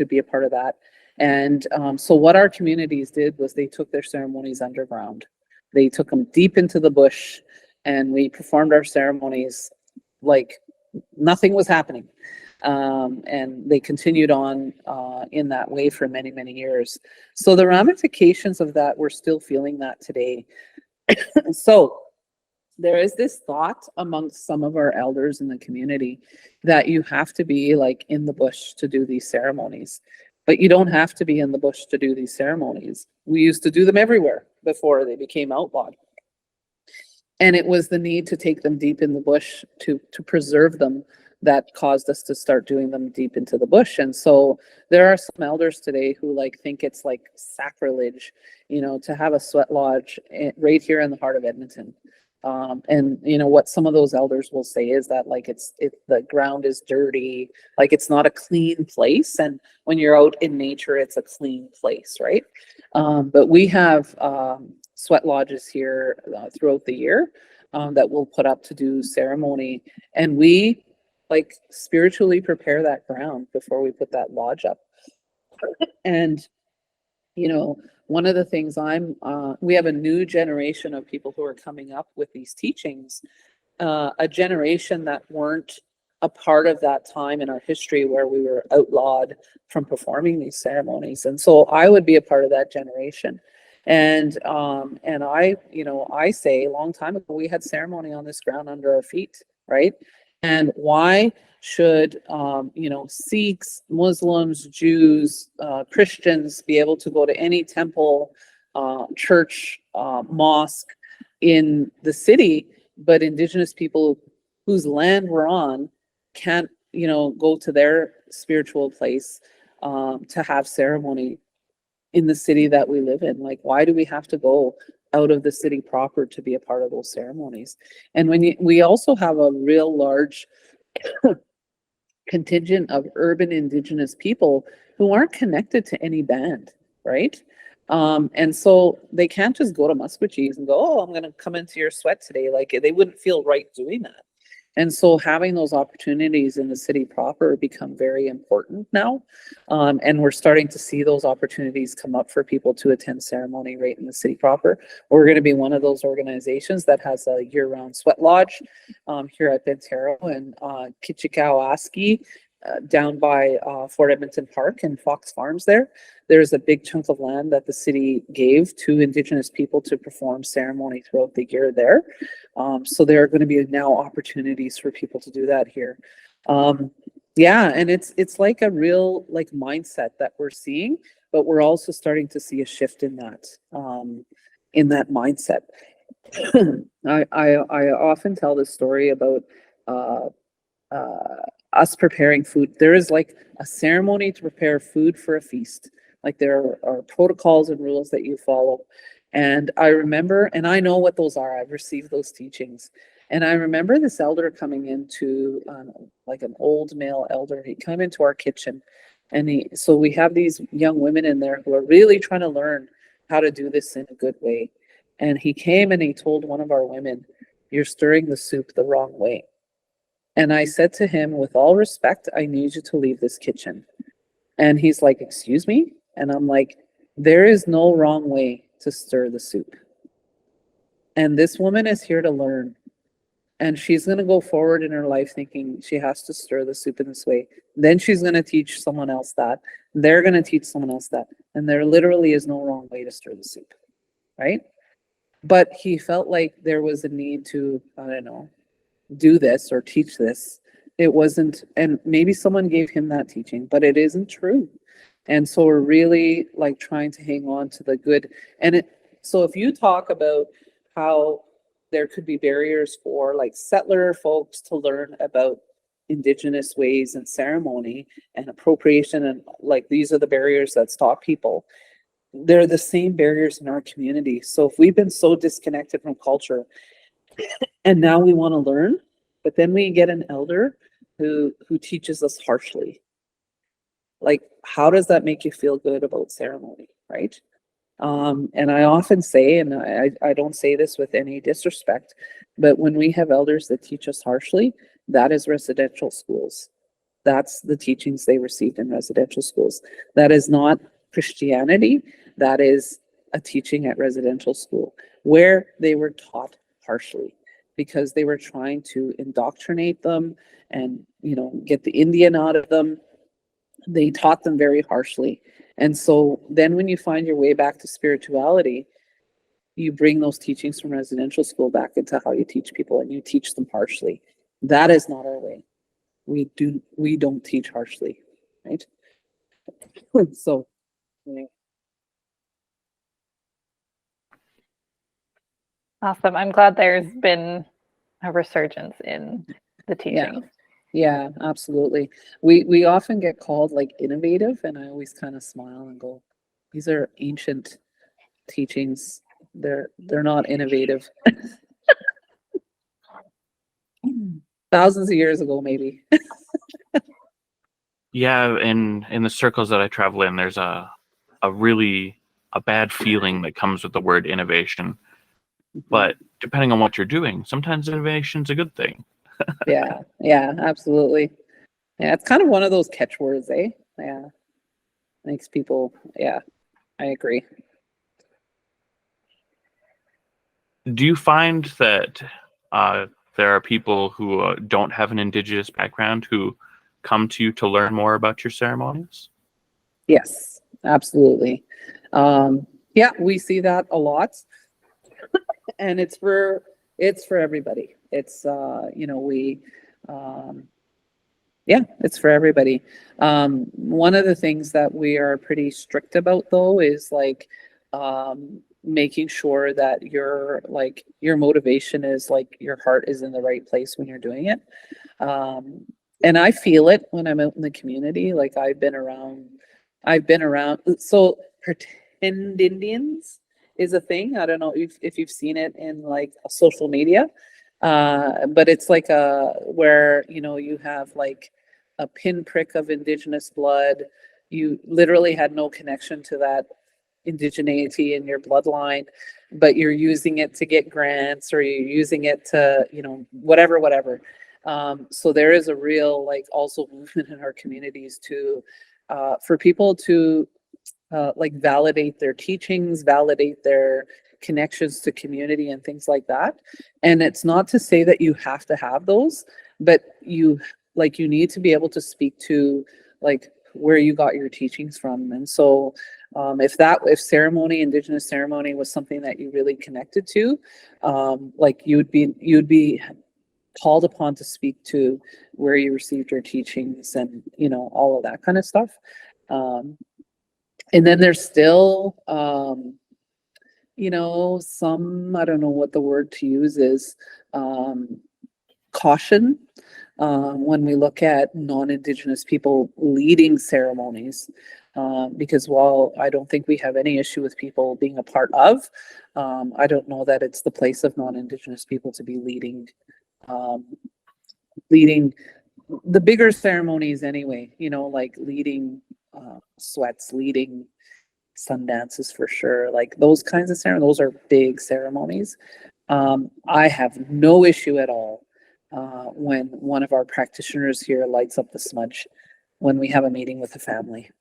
be a part of that. And so what our communities did was they took their ceremonies underground. They took them deep into the bush, and we performed our ceremonies like nothing was happening. And they continued on in that way for many, many years. So the ramifications of that, we're still feeling that today. So there is this thought amongst some of our elders in the community that you have to be like in the bush to do these ceremonies. But you don't have to be in the bush to do these ceremonies. We used to do them everywhere before they became outlawed. And it was the need to take them deep in the bush to preserve them that caused us to start doing them deep into the bush. And so there are some elders today who think it's like sacrilege, to have a sweat lodge right here in the heart of Edmonton. And what some of those elders will say is that the ground is dirty, like it's not a clean place. And when you're out in nature, it's a clean place, right? But we have sweat lodges here throughout the year that we'll put up to do ceremony, and we spiritually prepare that ground before we put that lodge up. And one of the things we have a new generation of people who are coming up with these teachings, a generation that weren't a part of that time in our history where we were outlawed from performing these ceremonies. And so I would be a part of that generation. And I say a long time ago, we had ceremony on this ground under our feet, right? And why should Sikhs, Muslims, Jews, Christians be able to go to any temple, church, mosque in the city, but Indigenous people whose land we're on can't go to their spiritual place to have ceremony in the city that we live in? Why do we have to go out of the city proper to be a part of those ceremonies? And we also have a real large contingent of urban Indigenous people who aren't connected to any band, right? And so they can't just go to Musquecheese and go, oh, I'm going to come into your sweat today. They wouldn't feel right doing that. And so having those opportunities in the city proper become very important now. And we're starting to see those opportunities come up for people to attend ceremony right in the city proper. We're going to be one of those organizations that has a year-round sweat lodge here at Bentero and Kitchikawaski down by Fort Edmonton Park and Fox Farms there's a big chunk of land that the city gave to Indigenous people to perform ceremony throughout the year there. So there are going to be now opportunities for people to do that here. Yeah, and it's like a real like mindset that we're seeing, but we're also starting to see a shift in that mindset. I often tell this story about us preparing food. There is like a ceremony to prepare food for a feast. Like there are protocols and rules that you follow. And I remember, and I know what those are. I've received those teachings. And I remember this elder coming into, like an old male elder. He came into our kitchen, and so we have these young women in there who are really trying to learn how to do this in a good way. And he came and he told one of our women, "You're stirring the soup the wrong way." And I said to him, "With all respect, I need you to leave this kitchen." And he's like, "Excuse me?" And I'm like, "There is no wrong way to stir the soup. And this woman is here to learn. And she's going to go forward in her life thinking she has to stir the soup in this way. Then she's going to teach someone else that. They're going to teach someone else that. And there literally is no wrong way to stir the soup." Right? But he felt like there was a need to, I don't know, do this or teach this. It wasn't, and maybe someone gave him that teaching, but it isn't true. And so we're really like trying to hang on to the good. And so if you talk about how there could be barriers for like settler folks to learn about Indigenous ways and ceremony and appropriation, and like these are the barriers that stop people, they're the same barriers in our community. So if we've been so disconnected from culture and now we want to learn, but then we get an elder who teaches us harshly, like how does that make you feel good about ceremony, right? And I often say, and I don't say this with any disrespect, but when we have elders that teach us harshly, that is residential schools. That's the teachings they received in residential schools. That is not Christianity. That is a teaching at residential school where they were taught harshly because they were trying to indoctrinate them and, you know, get the Indian out of them. They taught them very harshly. And so then when you find your way back to spirituality, you bring those teachings from residential school back into how you teach people, and you teach them harshly. That is not our way. We don't teach harshly, right? So yeah. Awesome. I'm glad there's been a resurgence in the teachings. Yeah, absolutely. We often get called like innovative, and I always kind of smile and go, these are ancient teachings. They're not innovative. Thousands of years ago, maybe. Yeah, in the circles that I travel in, there's a really bad feeling that comes with the word innovation. But depending on what you're doing, sometimes innovation's a good thing. Yeah, absolutely. Yeah, it's kind of one of those catchwords, eh? Yeah. Makes people, yeah, I agree. Do you find that there are people who don't have an Indigenous background who come to you to learn more about your ceremonies? Yes, absolutely. Yeah, we see that a lot. And it's for everybody. It's it's for everybody. One of the things that we are pretty strict about though is like making sure that your motivation is like your heart is in the right place when you're doing it. And I feel it when I'm out in the community. Like I've been around, so pretend Indians is a thing. I don't know if you've seen it in like social media, but it's like where, you know, you have like a pinprick of Indigenous blood. You literally had no connection to that indigeneity in your bloodline, but you're using it to get grants, or you're using it to, you know, whatever. So there is a real like also movement in our communities to for people to like validate their teachings, validate their connections to community and things like that. And it's not to say that you have to have those, but you like you need to be able to speak to like where you got your teachings from. And so if ceremony, indigenous ceremony was something that you really connected to, like you'd be called upon to speak to where you received your teachings and, you know, all of that kind of stuff. And then there's still, you know, some, I don't know what the word to use is, caution when we look at non-Indigenous people leading ceremonies. Because while I don't think we have any issue with people being a part of, I don't know that it's the place of non-Indigenous people to be leading the bigger ceremonies anyway, you know, like leading sweats, leading sun dances for sure. Like those kinds of ceremonies, those are big ceremonies. I have no issue at all when one of our practitioners here lights up the smudge when we have a meeting with the family.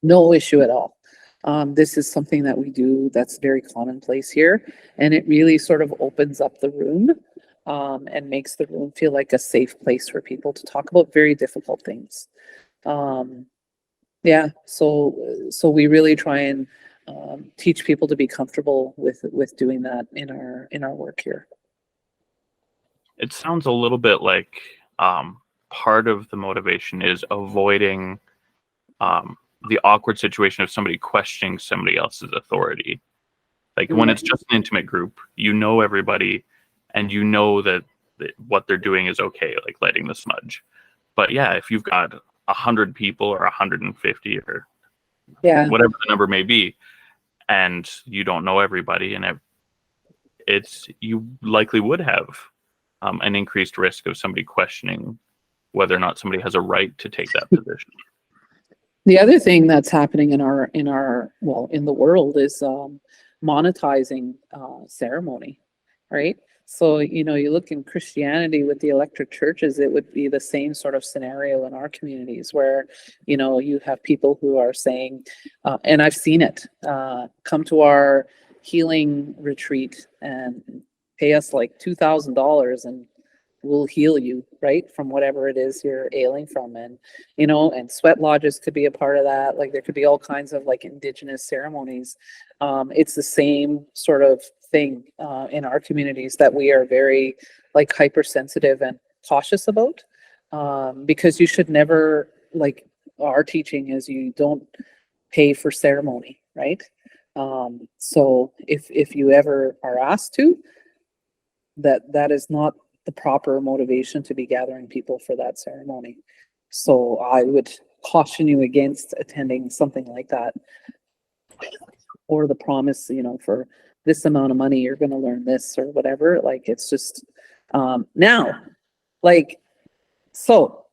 No issue at all. This is something that we do that's very commonplace here, and it really sort of opens up the room and makes the room feel like a safe place for people to talk about very difficult things. Yeah, so we really try and teach people to be comfortable with doing that in our work here. It sounds a little bit like part of the motivation is avoiding the awkward situation of somebody questioning somebody else's authority. Like when it's just an intimate group, you know everybody, and you know that what they're doing is okay, like lighting the smudge. But yeah, if you've got 100 people or 150 or whatever the number may be, and you don't know everybody, and you likely would have an increased risk of somebody questioning whether or not somebody has a right to take that position. The other thing that's happening in the world is monetizing ceremony, right? So, you know, you look in Christianity with the electric churches, it would be the same sort of scenario in our communities where, you know, you have people who are saying, and I've seen it, come to our healing retreat and pay us like $2,000 and we'll heal you, right, from whatever it is you're ailing from. And, you know, and sweat lodges could be a part of that. Like there could be all kinds of like indigenous ceremonies. It's the same sort of thing in our communities that we are very like hypersensitive and cautious about, because you should never, like our teaching is you don't pay for ceremony, right? So if you ever are asked to, that is not the proper motivation to be gathering people for that ceremony. So I would caution you against attending something like that, or the promise, you know, for this amount of money you're going to learn this or whatever. Like it's just now, like, so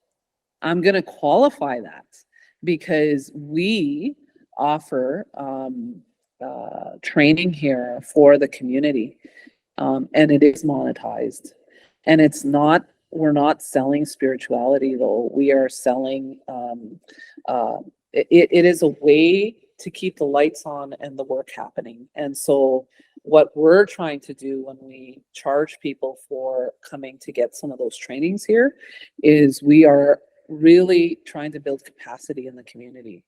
I'm going to qualify that because we offer training here for the community, and it is monetized. And we're not selling spirituality though. We are selling, it is a way to keep the lights on and the work happening. And so what we're trying to do when we charge people for coming to get some of those trainings here is we are really trying to build capacity in the community.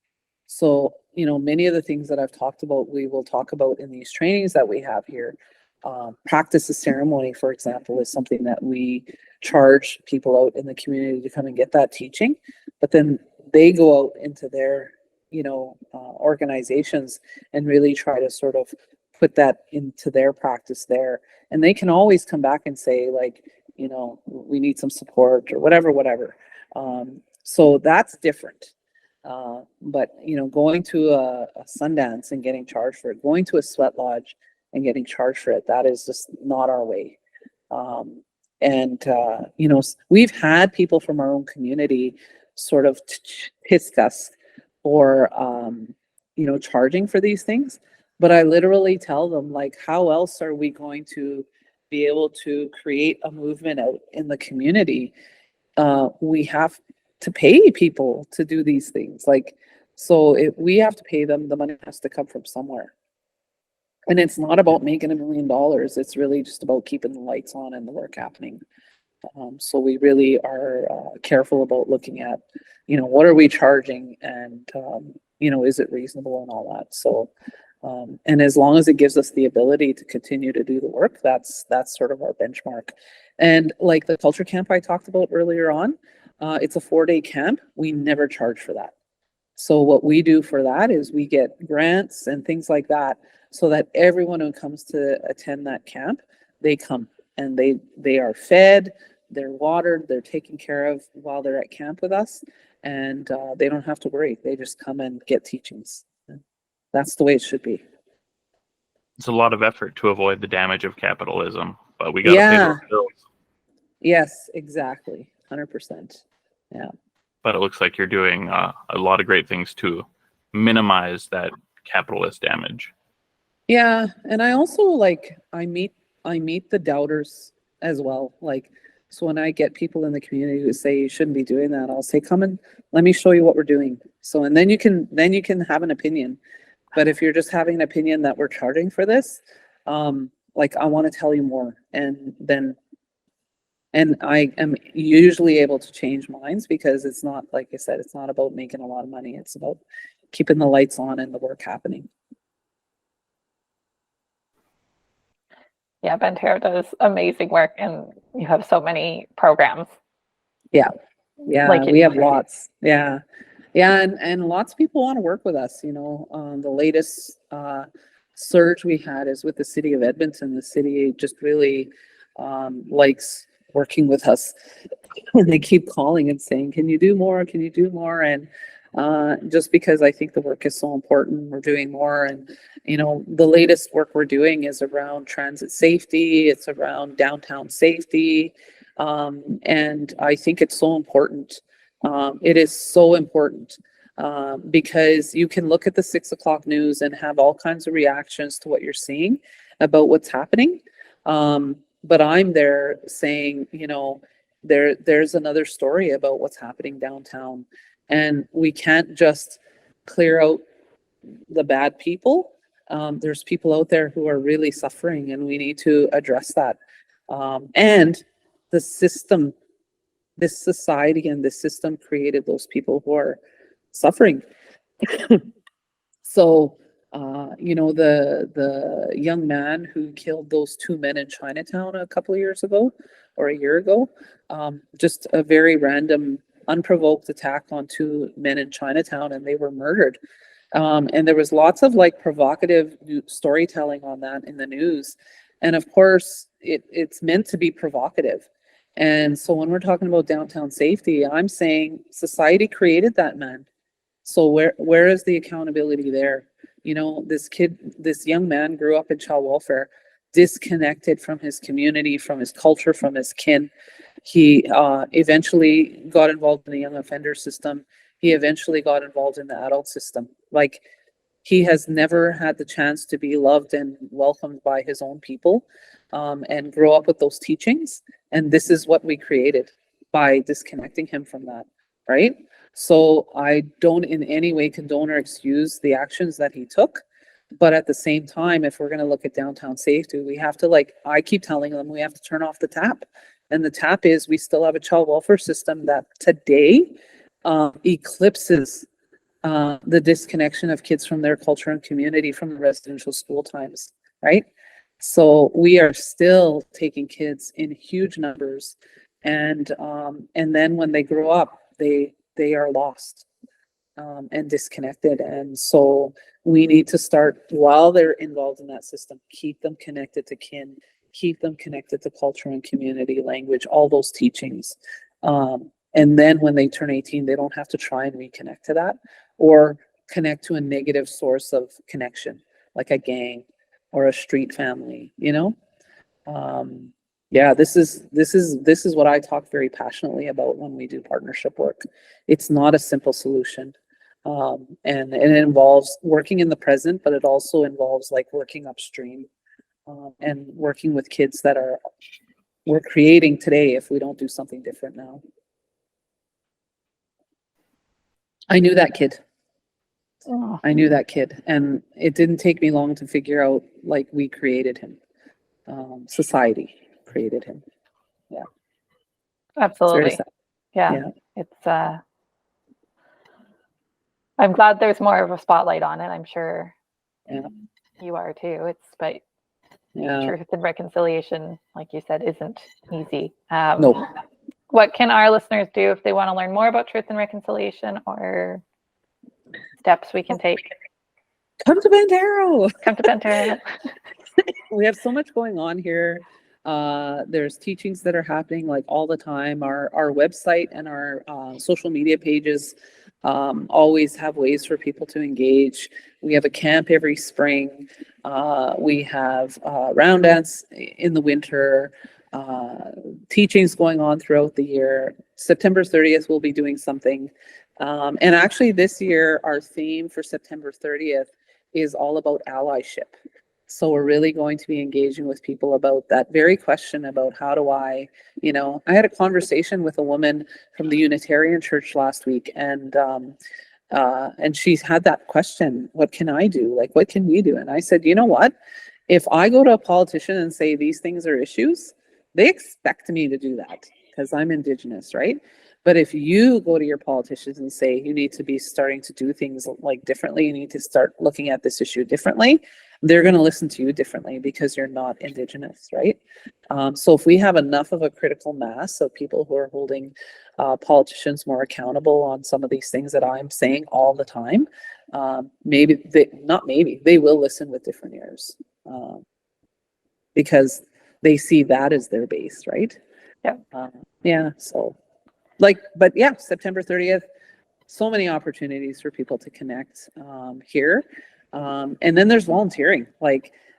So, you know, many of the things that I've talked about, we will talk about in these trainings that we have here. Practice of ceremony, for example, is something that we charge people out in the community to come and get that teaching, but then they go out into their, you know, organizations and really try to sort of put that into their practice there. And they can always come back and say, like, you know, we need some support or whatever. So that's different. But, you know, going to a Sundance and getting charged for it, going to a sweat lodge and getting charged for it, that is just not our way. You know, we've had people from our own community sort of piss us for, you know, charging for these things. But I literally tell them, like, how else are we going to be able to create a movement out in the community? We have to pay people to do these things. Like, so if we have to pay them, the money has to come from somewhere. And it's not about making $1 million. It's really just about keeping the lights on and the work happening. So we really are careful about looking at, you know, what are we charging, and you know, is it reasonable and all that. So and as long as it gives us the ability to continue to do the work, that's sort of our benchmark. And like the culture camp I talked about earlier on, it's a 4-day camp. We never charge for that. So what we do for that is we get grants and things like that, so that everyone who comes to attend that camp, they come and they are fed, they're watered, they're taken care of while they're at camp with us, and they don't have to worry. They just come and get teachings. That's the way it should be. It's a lot of effort to avoid the damage of capitalism, but we got to pay Yeah. those bills. Yes, exactly. 100%. Yeah. But it looks like you're doing a lot of great things to minimize that capitalist damage. Yeah, and I also like I meet the doubters as well. Like, so when I get people in the community who say you shouldn't be doing that, I'll say, come and let me show you what we're doing. So, and then you can have an opinion. But if you're just having an opinion that we're charging for this, like I want to tell you more, and I am usually able to change minds, because it's not, like I said, it's not about making a lot of money. It's about keeping the lights on and the work happening. Yeah, Bentero does amazing work, and you have so many programs. Yeah, Like we have lots. Yeah, and lots of people want to work with us. You know, the latest surge we had is with the city of Edmonton. The city just really likes working with us, and they keep calling and saying, "Can you do more? Can you do more?" And just because I think the work is so important, we're doing more. And you know, the latest work we're doing is around transit safety. It's around downtown safety, and I think it's so important. It is so important because you can look at the 6 o'clock news and have all kinds of reactions to what you're seeing about what's happening. But I'm there saying, you know, there's another story about what's happening downtown, and we can't just clear out the bad people. There's people out there who are really suffering, and we need to address that. And the system, this society and this system created those people who are suffering. So, you know, the young man who killed those 2 men in Chinatown a couple of years ago, or a year ago, just a very random, unprovoked attack on 2 men in Chinatown, and they were murdered. And there was lots of like provocative storytelling on that in the news. And of course, it's meant to be provocative. And so when we're talking about downtown safety, I'm saying society created that man. So where is the accountability there? You know, this young man grew up in child welfare, disconnected from his community, from his culture, from his kin. He eventually got involved in the young offender system. He eventually got involved in the adult system. Like, he has never had the chance to be loved and welcomed by his own people, and grow up with those teachings. And this is what we created by disconnecting him from that, right? So I don't in any way condone or excuse the actions that he took. But at the same time, if we're going to look at downtown safety, we have to, like I keep telling them, we have to turn off the tap. And the tap is, we still have a child welfare system that today eclipses the disconnection of kids from their culture and community from the residential school times, right? So we are still taking kids in huge numbers, and then when they grow up, they are lost and disconnected. And so we need to start, while they're involved in that system, keep them connected to kin, keep them connected to culture and community, language, all those teachings. And then when they turn 18, they don't have to try and reconnect to that, or connect to a negative source of connection, like a gang or a street family, you know? Yeah, this is what I talk very passionately about when we do partnership work. It's not a simple solution. And it involves working in the present, but it also involves like working upstream, and working with kids that we're creating today if we don't do something different now. I knew that kid. Oh. I knew that kid, and it didn't take me long to figure out, like, we created him. Society created him. Yeah. Absolutely. sad. Yeah. Yeah. It's I'm glad there's more of a spotlight on it. I'm sure Yeah. you are too. But Yeah. truth and reconciliation, like you said, isn't easy. No. What can our listeners do if they want to learn more about truth and reconciliation, or steps we can take? Come to Bantaro. Come to Bantaro. We have so much going on here. There's teachings that are happening like all the time. Our website and our social media pages always have ways for people to engage. We have a camp every spring. We have round dance in the winter. Teachings going on throughout the year. September 30th, we'll be doing something. And actually this year, our theme for September 30th is all about allyship. So we're really going to be engaging with people about that very question about how do I had a conversation with a woman from the Unitarian Church last week, and she's had that question, what can I do? Like, what can we do? And I said, you know what? If I go to a politician and say these things are issues, they expect me to do that because I'm Indigenous, right? But if you go to your politicians and say you need to be starting to do things like differently, you need to start looking at this issue differently, they're going to listen to you differently because you're not Indigenous, right? So if we have enough of a critical mass of people who are holding politicians more accountable on some of these things that I'm saying all the time, they will listen with different ears because they see that as their base, right? Yeah. So September 30th, so many opportunities for people to connect here. And then there's volunteering.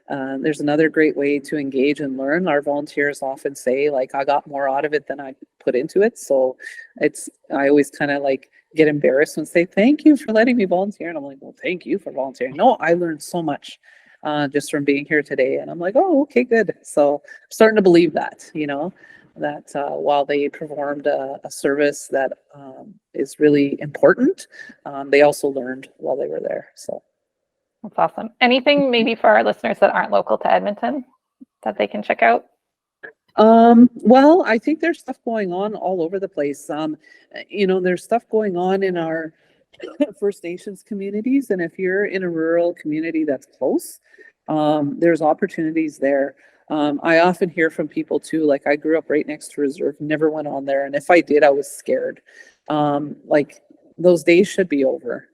There's another great way to engage and learn. Our volunteers often say, I got more out of it than I put into it. So I always kind of get embarrassed and say, thank you for letting me volunteer. And I'm like, well, thank you for volunteering. No, I learned so much just from being here today. And I'm like, oh, okay, good. So I'm starting to believe that, that while they performed a service that is really important, they also learned while they were there. So that's awesome. Anything maybe for our listeners that aren't local to Edmonton that they can check out? Well, I think there's stuff going on all over the place. There's stuff going on in our First Nations communities, and if you're in a rural community that's close, there's opportunities there. I often hear from people too, I grew up right next to Reserve, never went on there, and if I did, I was scared. Those days should be over.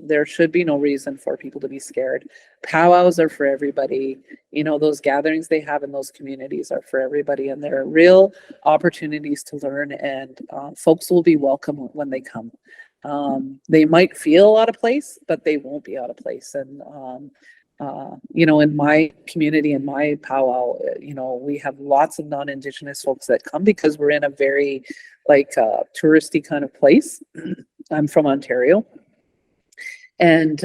There should be no reason for people to be scared. Powwows are for everybody. Those gatherings they have in those communities are for everybody, and there are real opportunities to learn, and folks will be welcome when they come. They might feel out of place, but they won't be out of place. And in my community, in my powwow, we have lots of non-Indigenous folks that come because we're in a very touristy kind of place. I'm from Ontario, and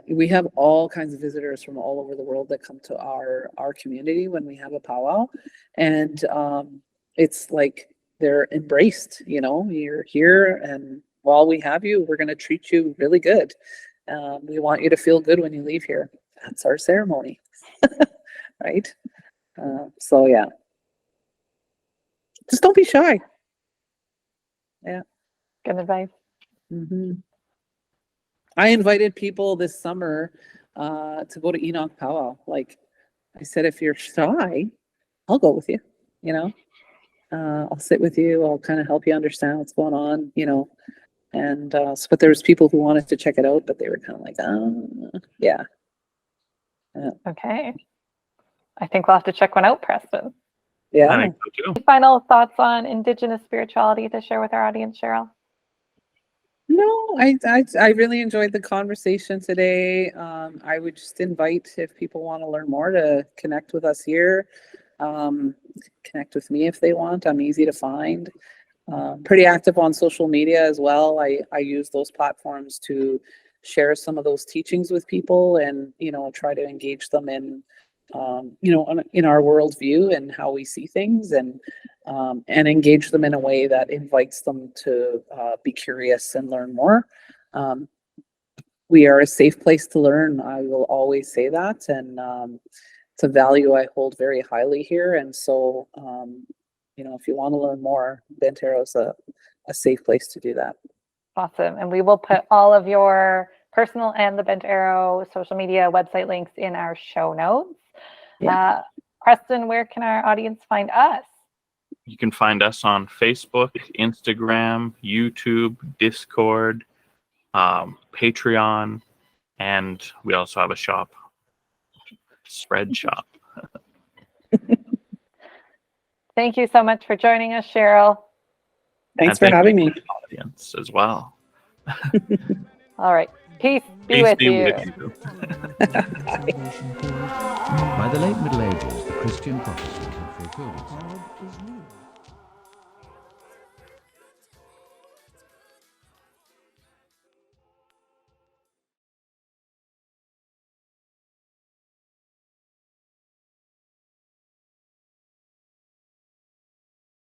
we have all kinds of visitors from all over the world that come to our community when we have a powwow, and it's like they're embraced. You're here, and while we have you, we're going to treat you really good. We want you to feel good when you leave here. That's our ceremony, right? So yeah, just don't be shy. Yeah, Good advice. mm-hmm. I invited people this summer to go to Enoch powwow. I said, if you're shy, I'll go with you. I'll sit with you. I'll kind of help you understand what's going on. And but there was people who wanted to check it out, but they were kind of like, yeah. Okay. I think we'll have to check one out, Preston. Yeah. I think so too. Any final thoughts on Indigenous spirituality to share with our audience, Cheryl? No, I really enjoyed the conversation today. I would just invite, if people want to learn more, to connect with us here. Connect with me if they want. I'm easy to find. Pretty active on social media as well. I use those platforms to share some of those teachings with people, and try to engage them in in our worldview and how we see things, and engage them in a way that invites them to be curious and learn more. We are a safe place to learn. I will always say that, and it's a value I hold very highly here. And so if you want to learn more, Bentero's a safe place to do that. Awesome. And we will put all of your personal and the Bent Arrow social media website links in our show notes. Yeah. Preston, where can our audience find us? You can find us on Facebook, Instagram, YouTube, Discord, Patreon, and we also have a shop, Spread Shop. Thank you so much for joining us, Cheryl. Thanks for having me. Audience as well. All right. Peace be Peace with be you. with you. By the late Middle Ages, the Christian prophecy had fulfilled itself.